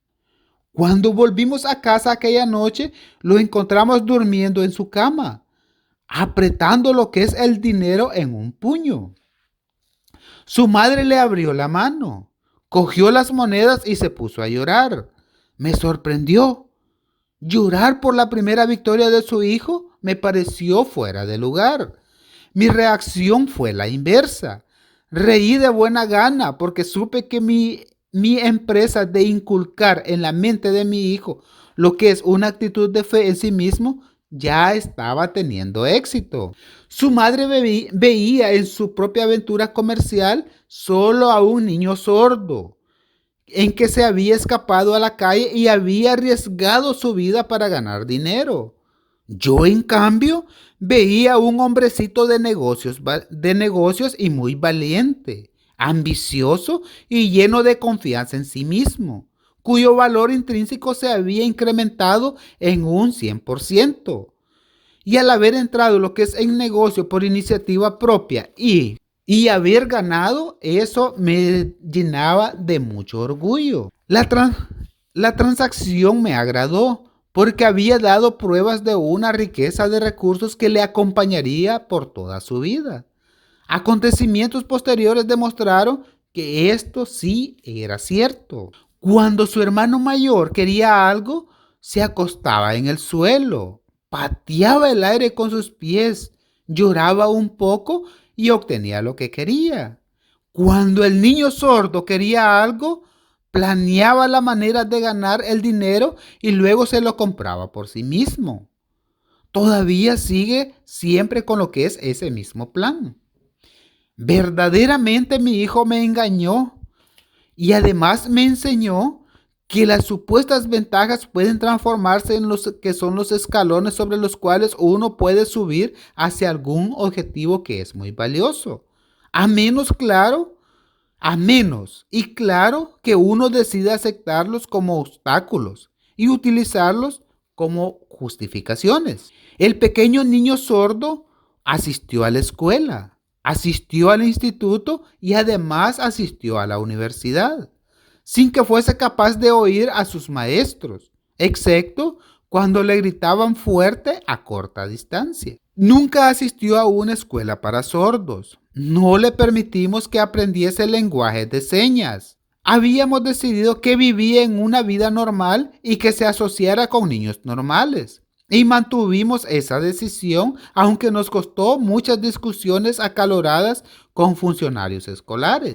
Cuando volvimos a casa aquella noche, lo encontramos durmiendo en su cama, apretando lo que es el dinero en un puño. Su madre le abrió la mano, cogió las monedas y se puso a llorar. Me sorprendió. Llorar por la primera victoria de su hijo me pareció fuera de lugar. Mi reacción fue la inversa. Reí de buena gana porque supe que mi empresa de inculcar en la mente de mi hijo lo que es una actitud de fe en sí mismo ya estaba teniendo éxito. Su madre veía en su propia aventura comercial solo a un niño sordo, en que se había escapado a la calle y había arriesgado su vida para ganar dinero. Yo, en cambio, veía a un hombrecito de negocios y muy valiente, ambicioso y lleno de confianza en sí mismo, cuyo valor intrínseco se había incrementado en un 100%. Y al haber entrado lo que es en negocio por iniciativa propia y haber ganado, eso me llenaba de mucho orgullo. La transacción me agradó porque había dado pruebas de una riqueza de recursos que le acompañaría por toda su vida. Acontecimientos posteriores demostraron que esto sí era cierto. Cuando su hermano mayor quería algo, se acostaba en el suelo, pateaba el aire con sus pies, lloraba un poco y obtenía lo que quería. Cuando el niño sordo quería algo, planeaba la manera de ganar el dinero y luego se lo compraba por sí mismo. Todavía sigue siempre con lo que es ese mismo plan. Verdaderamente mi hijo me engañó y además me enseñó que las supuestas ventajas pueden transformarse en los que son los escalones sobre los cuales uno puede subir hacia algún objetivo que es muy valioso. A menos y claro que uno decida aceptarlos como obstáculos y utilizarlos como justificaciones. El pequeño niño sordo asistió a la escuela, asistió al instituto y además asistió a la universidad, sin que fuese capaz de oír a sus maestros, excepto cuando le gritaban fuerte a corta distancia. Nunca asistió a una escuela para sordos. No le permitimos que aprendiese el lenguaje de señas. Habíamos decidido que vivía en una vida normal y que se asociara con niños normales. Y mantuvimos esa decisión, aunque nos costó muchas discusiones acaloradas con funcionarios escolares.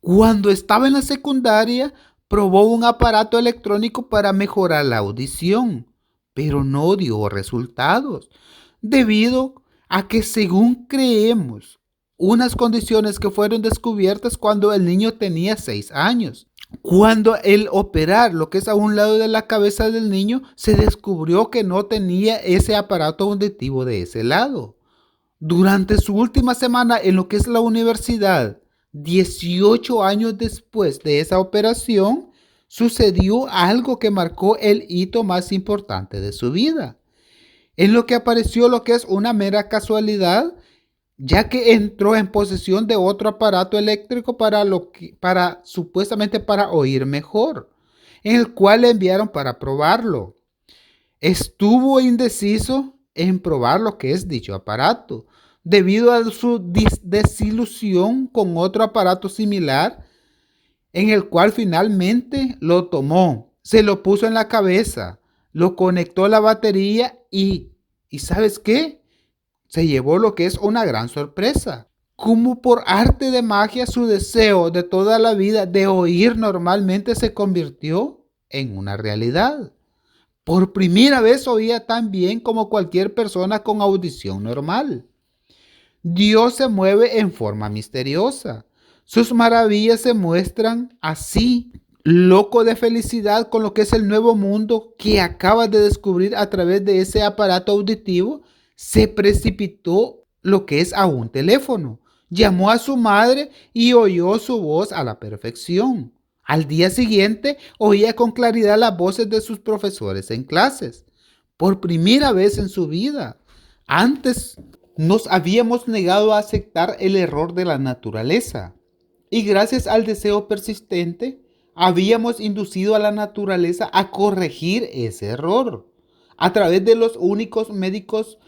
Cuando estaba en la secundaria, probó un aparato electrónico para mejorar la audición, pero no dio resultados, debido a que, según creemos, unas condiciones que fueron descubiertas cuando el niño tenía 6 años. Cuando el operar lo que es a un lado de la cabeza del niño, se descubrió que no tenía ese aparato auditivo de ese lado. Durante su última semana en lo que es la universidad, 18 años después de esa operación, sucedió algo que marcó el hito más importante de su vida. En lo que apareció lo que es una mera casualidad, ya que entró en posesión de otro aparato eléctrico para supuestamente para oír mejor, en el cual le enviaron para probarlo. Estuvo indeciso en probar lo que es dicho aparato, debido a su desilusión con otro aparato similar, en el cual finalmente lo tomó, se lo puso en la cabeza, lo conectó a la batería ¿y sabes qué? Se llevó lo que es una gran sorpresa. Como por arte de magia, su deseo de toda la vida de oír normalmente se convirtió en una realidad. Por primera vez oía tan bien como cualquier persona con audición normal. Dios se mueve en forma misteriosa. Sus maravillas se muestran así, loco de felicidad con lo que es el nuevo mundo que acaba de descubrir a través de ese aparato auditivo. Se precipitó lo que es a un teléfono. Llamó a su madre y oyó su voz a la perfección. Al día siguiente oía con claridad las voces de sus profesores en clases. Por primera vez en su vida. Antes nos habíamos negado a aceptar el error de la naturaleza. Y gracias al deseo persistente, habíamos inducido a la naturaleza a corregir ese error a través de los únicos médicos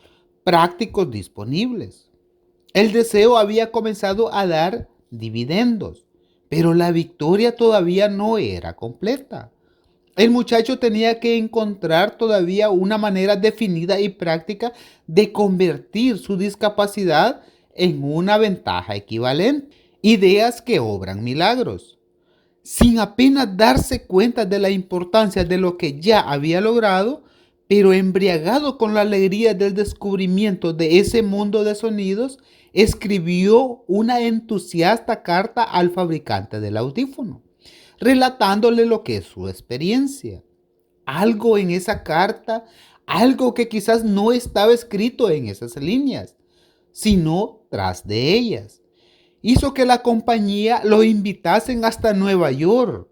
prácticos disponibles. El deseo había comenzado a dar dividendos, pero la victoria todavía no era completa. El muchacho tenía que encontrar todavía una manera definida y práctica de convertir su discapacidad en una ventaja equivalente. Ideas que obran milagros. Sin apenas darse cuenta de la importancia de lo que ya había logrado, pero embriagado con la alegría del descubrimiento de ese mundo de sonidos, escribió una entusiasta carta al fabricante del audífono, relatándole lo que es su experiencia. Algo en esa carta, algo que quizás no estaba escrito en esas líneas, sino tras de ellas, hizo que la compañía lo invitasen hasta Nueva York.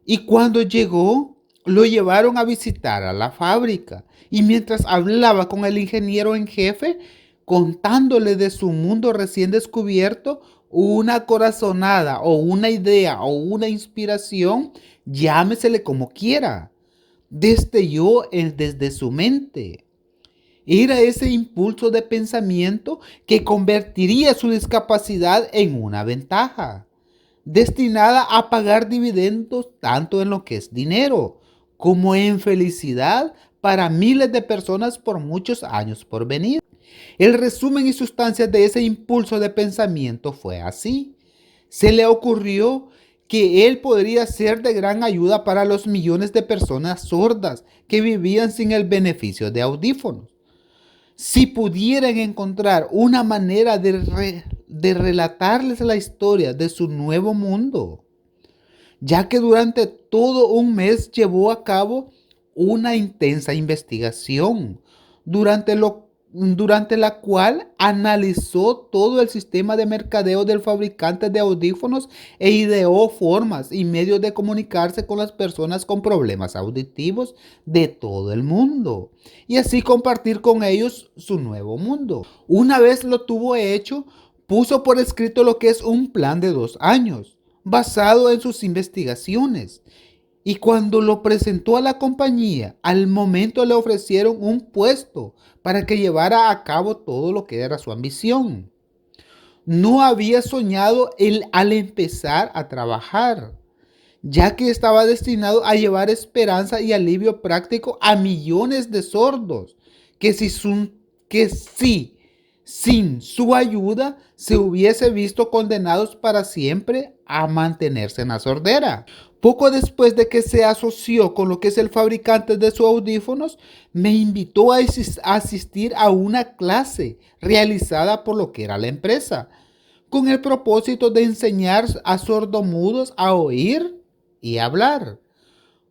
Y cuando llegó, lo llevaron a visitar a la fábrica. Y mientras hablaba con el ingeniero en jefe, contándole de su mundo recién descubierto, una corazonada o una idea o una inspiración, llámesele como quiera, destelló desde su mente. Era ese impulso de pensamiento que convertiría su discapacidad en una ventaja, destinada a pagar dividendos tanto en lo que es dinero como en felicidad para miles de personas por muchos años por venir. El resumen y sustancia de ese impulso de pensamiento fue así. Se le ocurrió que él podría ser de gran ayuda para los millones de personas sordas que vivían sin el beneficio de audífonos. Si pudieran encontrar una manera de relatarles la historia de su nuevo mundo, ya que durante todo un mes llevó a cabo una intensa investigación, durante la cual analizó todo el sistema de mercadeo del fabricante de audífonos e ideó formas y medios de comunicarse con las personas con problemas auditivos de todo el mundo y así compartir con ellos su nuevo mundo. Una vez lo tuvo hecho, puso por escrito lo que es un plan de 2 años, basado en sus investigaciones. Y cuando lo presentó a la compañía, al momento le ofrecieron un puesto para que llevara a cabo todo lo que era su ambición. No había soñado él al empezar a trabajar, ya que estaba destinado a llevar esperanza y alivio práctico a millones de sordos, que si sin su ayuda se hubiese visto condenados para siempre a mantenerse en la sordera. Poco después de que se asoció con lo que es el fabricante de sus audífonos, me invitó a asistir a una clase realizada por lo que era la empresa, con el propósito de enseñar a sordomudos a oír y hablar.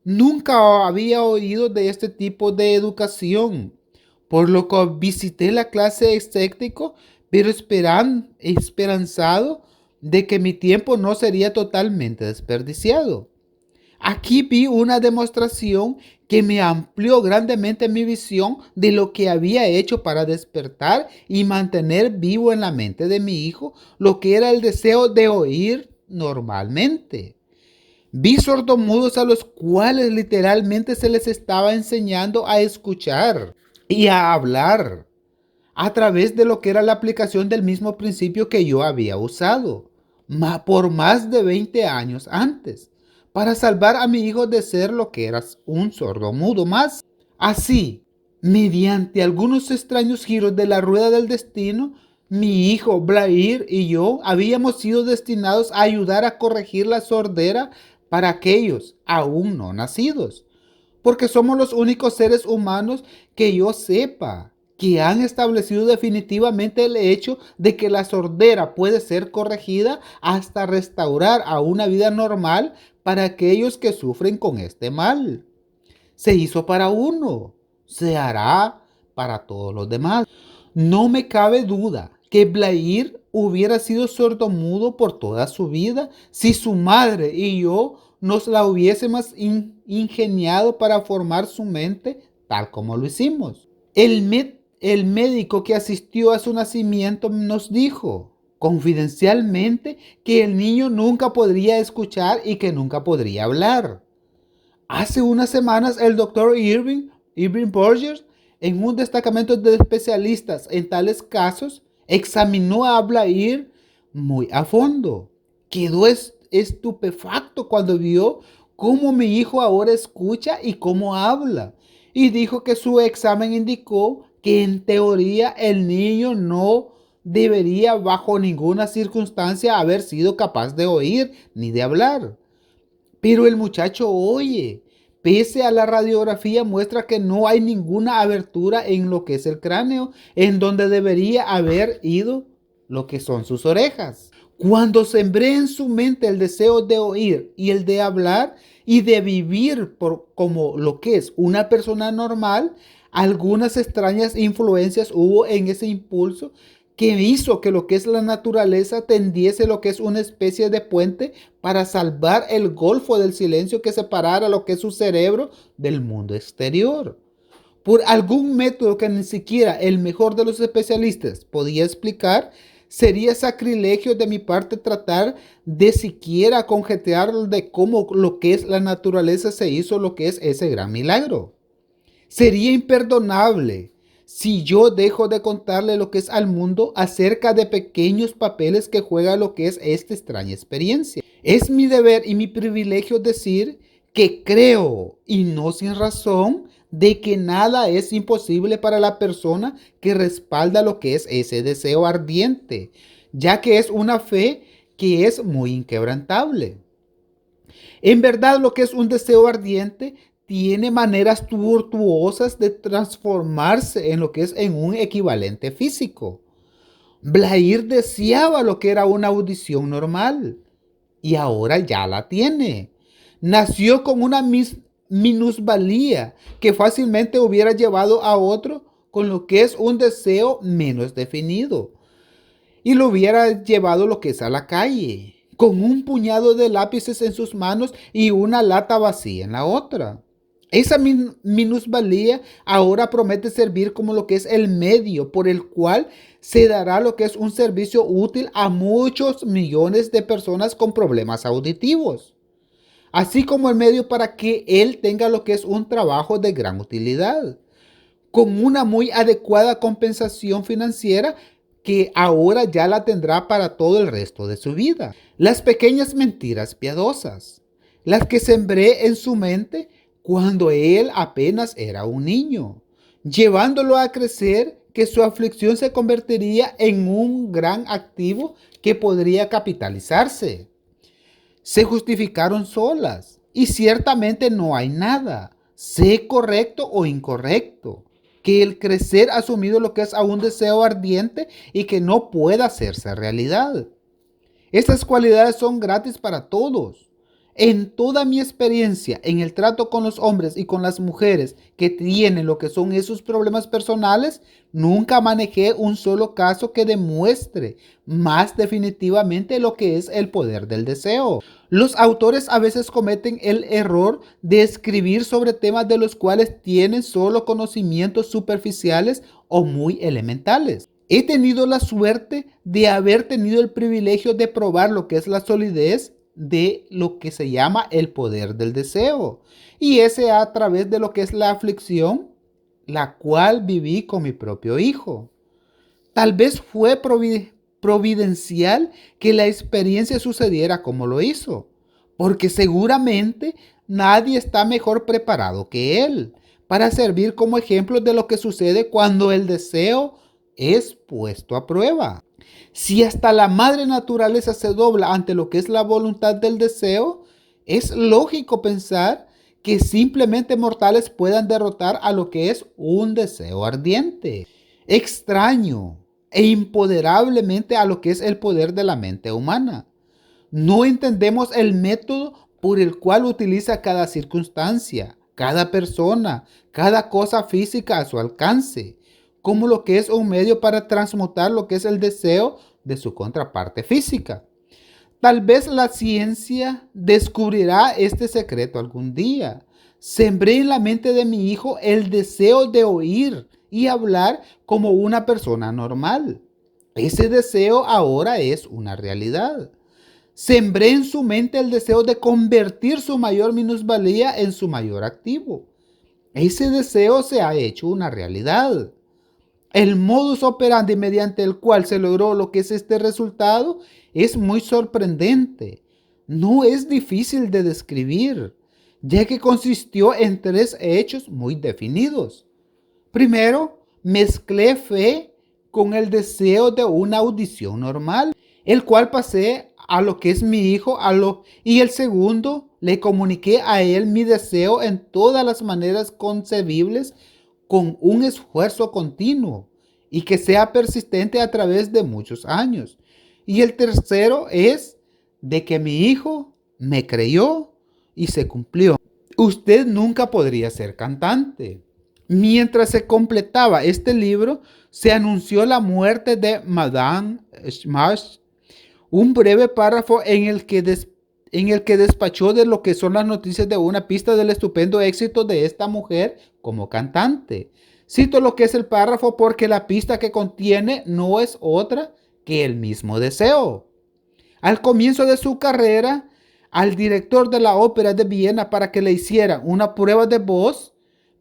Nunca había oído de este tipo de educación, por lo que visité la clase escéptico, pero esperanzado de que mi tiempo no sería totalmente desperdiciado. Aquí vi una demostración que me amplió grandemente mi visión de lo que había hecho para despertar y mantener vivo en la mente de mi hijo lo que era el deseo de oír normalmente. Vi sordomudos a los cuales literalmente se les estaba enseñando a escuchar y a hablar a través de lo que era la aplicación del mismo principio que yo había usado por más de 20 años antes para salvar a mi hijo de ser lo que era un sordomudo más. Así, mediante algunos extraños giros de la rueda del destino, mi hijo Blair y yo habíamos sido destinados a ayudar a corregir la sordera para aquellos aún no nacidos, porque somos los únicos seres humanos que yo sepa que han establecido definitivamente el hecho de que la sordera puede ser corregida hasta restaurar a una vida normal para aquellos que sufren con este mal. Se hizo para uno, se hará para todos los demás. No me cabe duda que Blair hubiera sido sordomudo por toda su vida si su madre y yo nos la hubiésemos ingeniado para formar su mente tal como lo hicimos. El médico que asistió a su nacimiento nos dijo confidencialmente que el niño nunca podría escuchar y que nunca podría hablar. Hace unas semanas el doctor Irving Borgers, en un destacamento de especialistas en tales casos, examinó a Blair muy a fondo. Quedó estupefacto cuando vio cómo mi hijo ahora escucha y cómo habla. Y dijo que su examen indicó que en teoría el niño no debería bajo ninguna circunstancia haber sido capaz de oír ni de hablar. Pero el muchacho oye. Pese a la radiografía muestra que no hay ninguna abertura en lo que es el cráneo, en donde debería haber ido lo que son sus orejas. Cuando sembré en su mente el deseo de oír y el de hablar y de vivir como lo que es una persona normal, algunas extrañas influencias hubo en ese impulso que hizo que lo que es la naturaleza tendiese lo que es una especie de puente para salvar el golfo del silencio que separara lo que es su cerebro del mundo exterior. Por algún método que ni siquiera el mejor de los especialistas podía explicar, sería sacrilegio de mi parte tratar de siquiera conjeturar de cómo lo que es la naturaleza se hizo lo que es ese gran milagro. Sería imperdonable si yo dejo de contarle lo que es al mundo acerca de pequeños papeles que juega lo que es esta extraña experiencia. Es mi deber y mi privilegio decir que creo, y no sin razón, de que nada es imposible para la persona que respalda lo que es ese deseo ardiente, ya que es una fe que es muy inquebrantable. En verdad, lo que es un deseo ardiente tiene maneras tortuosas de transformarse en lo que es en un equivalente físico. Blair deseaba lo que era una audición normal y ahora ya la tiene. Nació con una minusvalía que fácilmente hubiera llevado a otro con lo que es un deseo menos definido y lo hubiera llevado lo que es a la calle, con un puñado de lápices en sus manos y una lata vacía en la otra. Esa minusvalía ahora promete servir como lo que es el medio por el cual se dará lo que es un servicio útil a muchos millones de personas con problemas auditivos, así como el medio para que él tenga lo que es un trabajo de gran utilidad, con una muy adecuada compensación financiera que ahora ya la tendrá para todo el resto de su vida. Las pequeñas mentiras piadosas, las que sembré en su mente cuando él apenas era un niño, llevándolo a crecer que su aflicción se convertiría en un gran activo que podría capitalizarse. Se justificaron solas y ciertamente no hay nada, sé correcto o incorrecto, que el crecer asumido lo que es a un deseo ardiente y que no pueda hacerse realidad. Estas cualidades son gratis para todos. En toda mi experiencia en el trato con los hombres y con las mujeres que tienen lo que son esos problemas personales, nunca manejé un solo caso que demuestre más definitivamente lo que es el poder del deseo. Los autores a veces cometen el error de escribir sobre temas de los cuales tienen solo conocimientos superficiales o muy elementales. He tenido la suerte de haber tenido el privilegio de probar lo que es la solidez de lo que se llama el poder del deseo. Y ese a través de lo que es la aflicción, la cual viví con mi propio hijo. Tal vez fue providencial que la experiencia sucediera como lo hizo, porque seguramente nadie está mejor preparado que él para servir como ejemplo de lo que sucede cuando el deseo es puesto a prueba. Si hasta la madre naturaleza se dobla ante lo que es la voluntad del deseo, es lógico pensar que simplemente mortales puedan derrotar a lo que es un deseo ardiente, extraño e imponderablemente a lo que es el poder de la mente humana. No entendemos el método por el cual utiliza cada circunstancia, cada persona, cada cosa física a su alcance, como lo que es un medio para transmutar lo que es el deseo de su contraparte física. Tal vez la ciencia descubrirá este secreto algún día. Sembré en la mente de mi hijo el deseo de oír y hablar como una persona normal. Ese deseo ahora es una realidad. Sembré en su mente el deseo de convertir su mayor minusvalía en su mayor activo. Ese deseo se ha hecho una realidad. El modus operandi mediante el cual se logró lo que es este resultado es muy sorprendente. No es difícil de describir, ya que consistió en 3 hechos muy definidos. Primero, mezclé fe con el deseo de una audición normal, el cual pasé a lo que es mi hijo, y el segundo, le comuniqué a él mi deseo en todas las maneras concebibles con un esfuerzo continuo y que sea persistente a través de muchos años. Y el tercero es de que mi hijo me creyó y se cumplió. Usted nunca podría ser cantante. Mientras se completaba este libro, se anunció la muerte de Madame Smash, un breve párrafo en el que despachó de lo que son las noticias de una pista del estupendo éxito de esta mujer como cantante. Cito lo que es el párrafo porque la pista que contiene no es otra que el mismo deseo. Al comienzo de su carrera, al director de la ópera de Viena para que le hicieran una prueba de voz,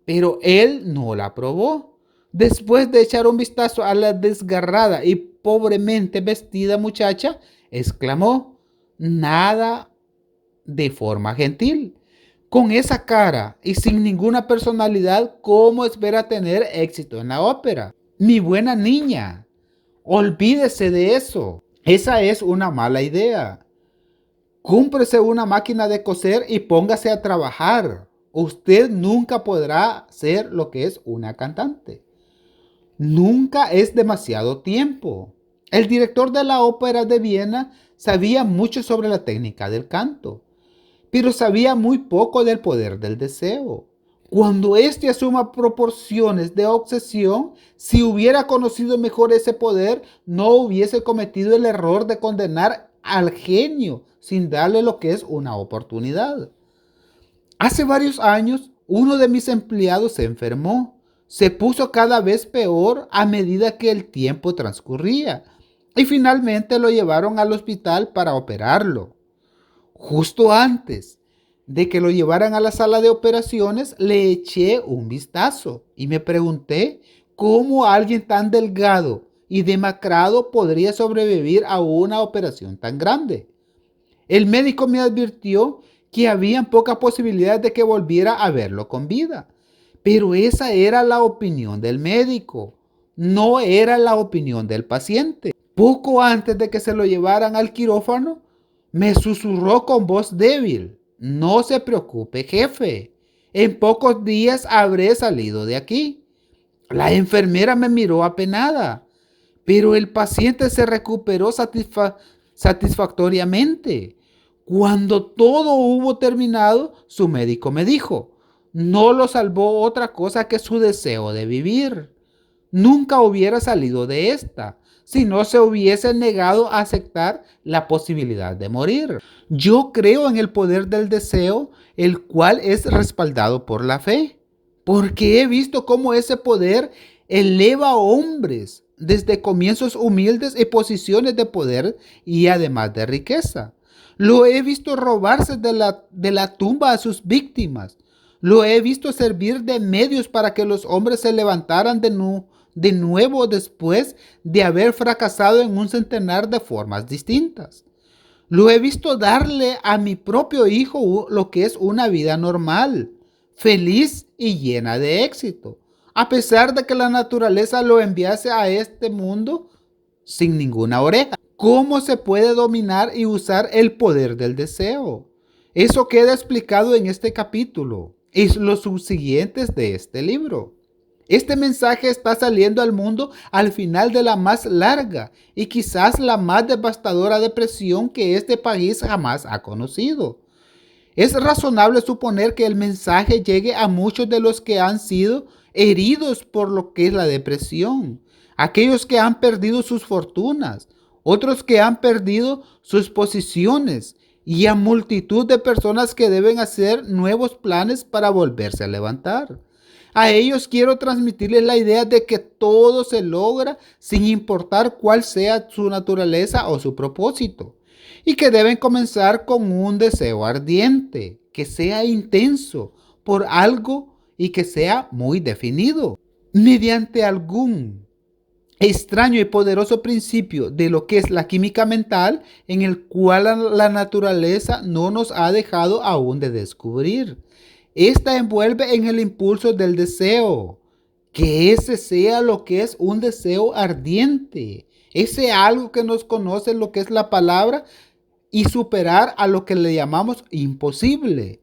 pero él no la aprobó. Después de echar un vistazo a la desgarrada y pobremente vestida muchacha, exclamó, nada de forma gentil. Con esa cara y sin ninguna personalidad, ¿cómo espera tener éxito en la ópera? Mi buena niña, olvídese de eso. Esa es una mala idea. Cómprese una máquina de coser y póngase a trabajar. Usted nunca podrá ser lo que es una cantante. Nunca es demasiado tiempo. El director de la ópera de Viena sabía mucho sobre la técnica del canto, pero sabía muy poco del poder del deseo. Cuando éste asuma proporciones de obsesión, si hubiera conocido mejor ese poder, no hubiese cometido el error de condenar al genio sin darle lo que es una oportunidad. Hace varios años, uno de mis empleados se enfermó. Se puso cada vez peor a medida que el tiempo transcurría y finalmente lo llevaron al hospital para operarlo. Justo antes de que lo llevaran a la sala de operaciones, le eché un vistazo y me pregunté cómo alguien tan delgado y demacrado podría sobrevivir a una operación tan grande. El médico me advirtió que había poca posibilidad de que volviera a verlo con vida. Pero esa era la opinión del médico, no era la opinión del paciente. Poco antes de que se lo llevaran al quirófano, me susurró con voz débil, no se preocupe, jefe, en pocos días habré salido de aquí. La enfermera me miró apenada, pero el paciente se recuperó satisfactoriamente. Cuando todo hubo terminado, su médico me dijo, no lo salvó otra cosa que su deseo de vivir. Nunca hubiera salido de esta si no se hubiese negado a aceptar la posibilidad de morir. Yo creo en el poder del deseo, el cual es respaldado por la fe, porque he visto cómo ese poder eleva a hombres desde comienzos humildes y posiciones de poder y además de riqueza. Lo he visto robarse de la tumba a sus víctimas. Lo he visto servir de medios para que los hombres se levantaran de nuevo después de haber fracasado en un centenar de formas distintas. Lo he visto darle a mi propio hijo lo que es una vida normal, feliz y llena de éxito, a pesar de que la naturaleza lo enviase a este mundo sin ninguna oreja. ¿Cómo se puede dominar y usar el poder del deseo? Eso queda explicado en este capítulo y los subsiguientes de este libro. Este mensaje está saliendo al mundo al final de la más larga y quizás la más devastadora depresión que este país jamás ha conocido. Es razonable suponer que el mensaje llegue a muchos de los que han sido heridos por lo que es la depresión, aquellos que han perdido sus fortunas, otros que han perdido sus posiciones y a multitud de personas que deben hacer nuevos planes para volverse a levantar. A ellos quiero transmitirles la idea de que todo se logra sin importar cuál sea su naturaleza o su propósito, y que deben comenzar con un deseo ardiente, que sea intenso por algo y que sea muy definido. Mediante algún extraño y poderoso principio de lo que es la química mental, en el cual la naturaleza no nos ha dejado aún de descubrir. Esta envuelve en el impulso del deseo, que ese sea lo que es un deseo ardiente, ese algo que nos conoce lo que es la palabra y superar a lo que le llamamos imposible,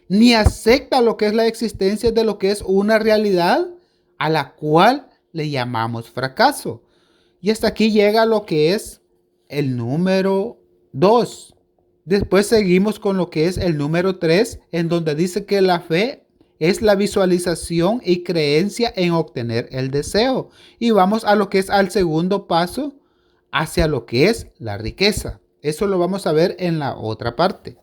ni acepta lo que es la existencia de lo que es una realidad a la cual le llamamos fracaso. Y hasta aquí llega lo que es el número 2. Después seguimos con lo que es el número 3, en donde dice que la fe es la visualización y creencia en obtener el deseo. Y vamos a lo que es al segundo paso, hacia lo que es la riqueza. Eso lo vamos a ver en la otra parte.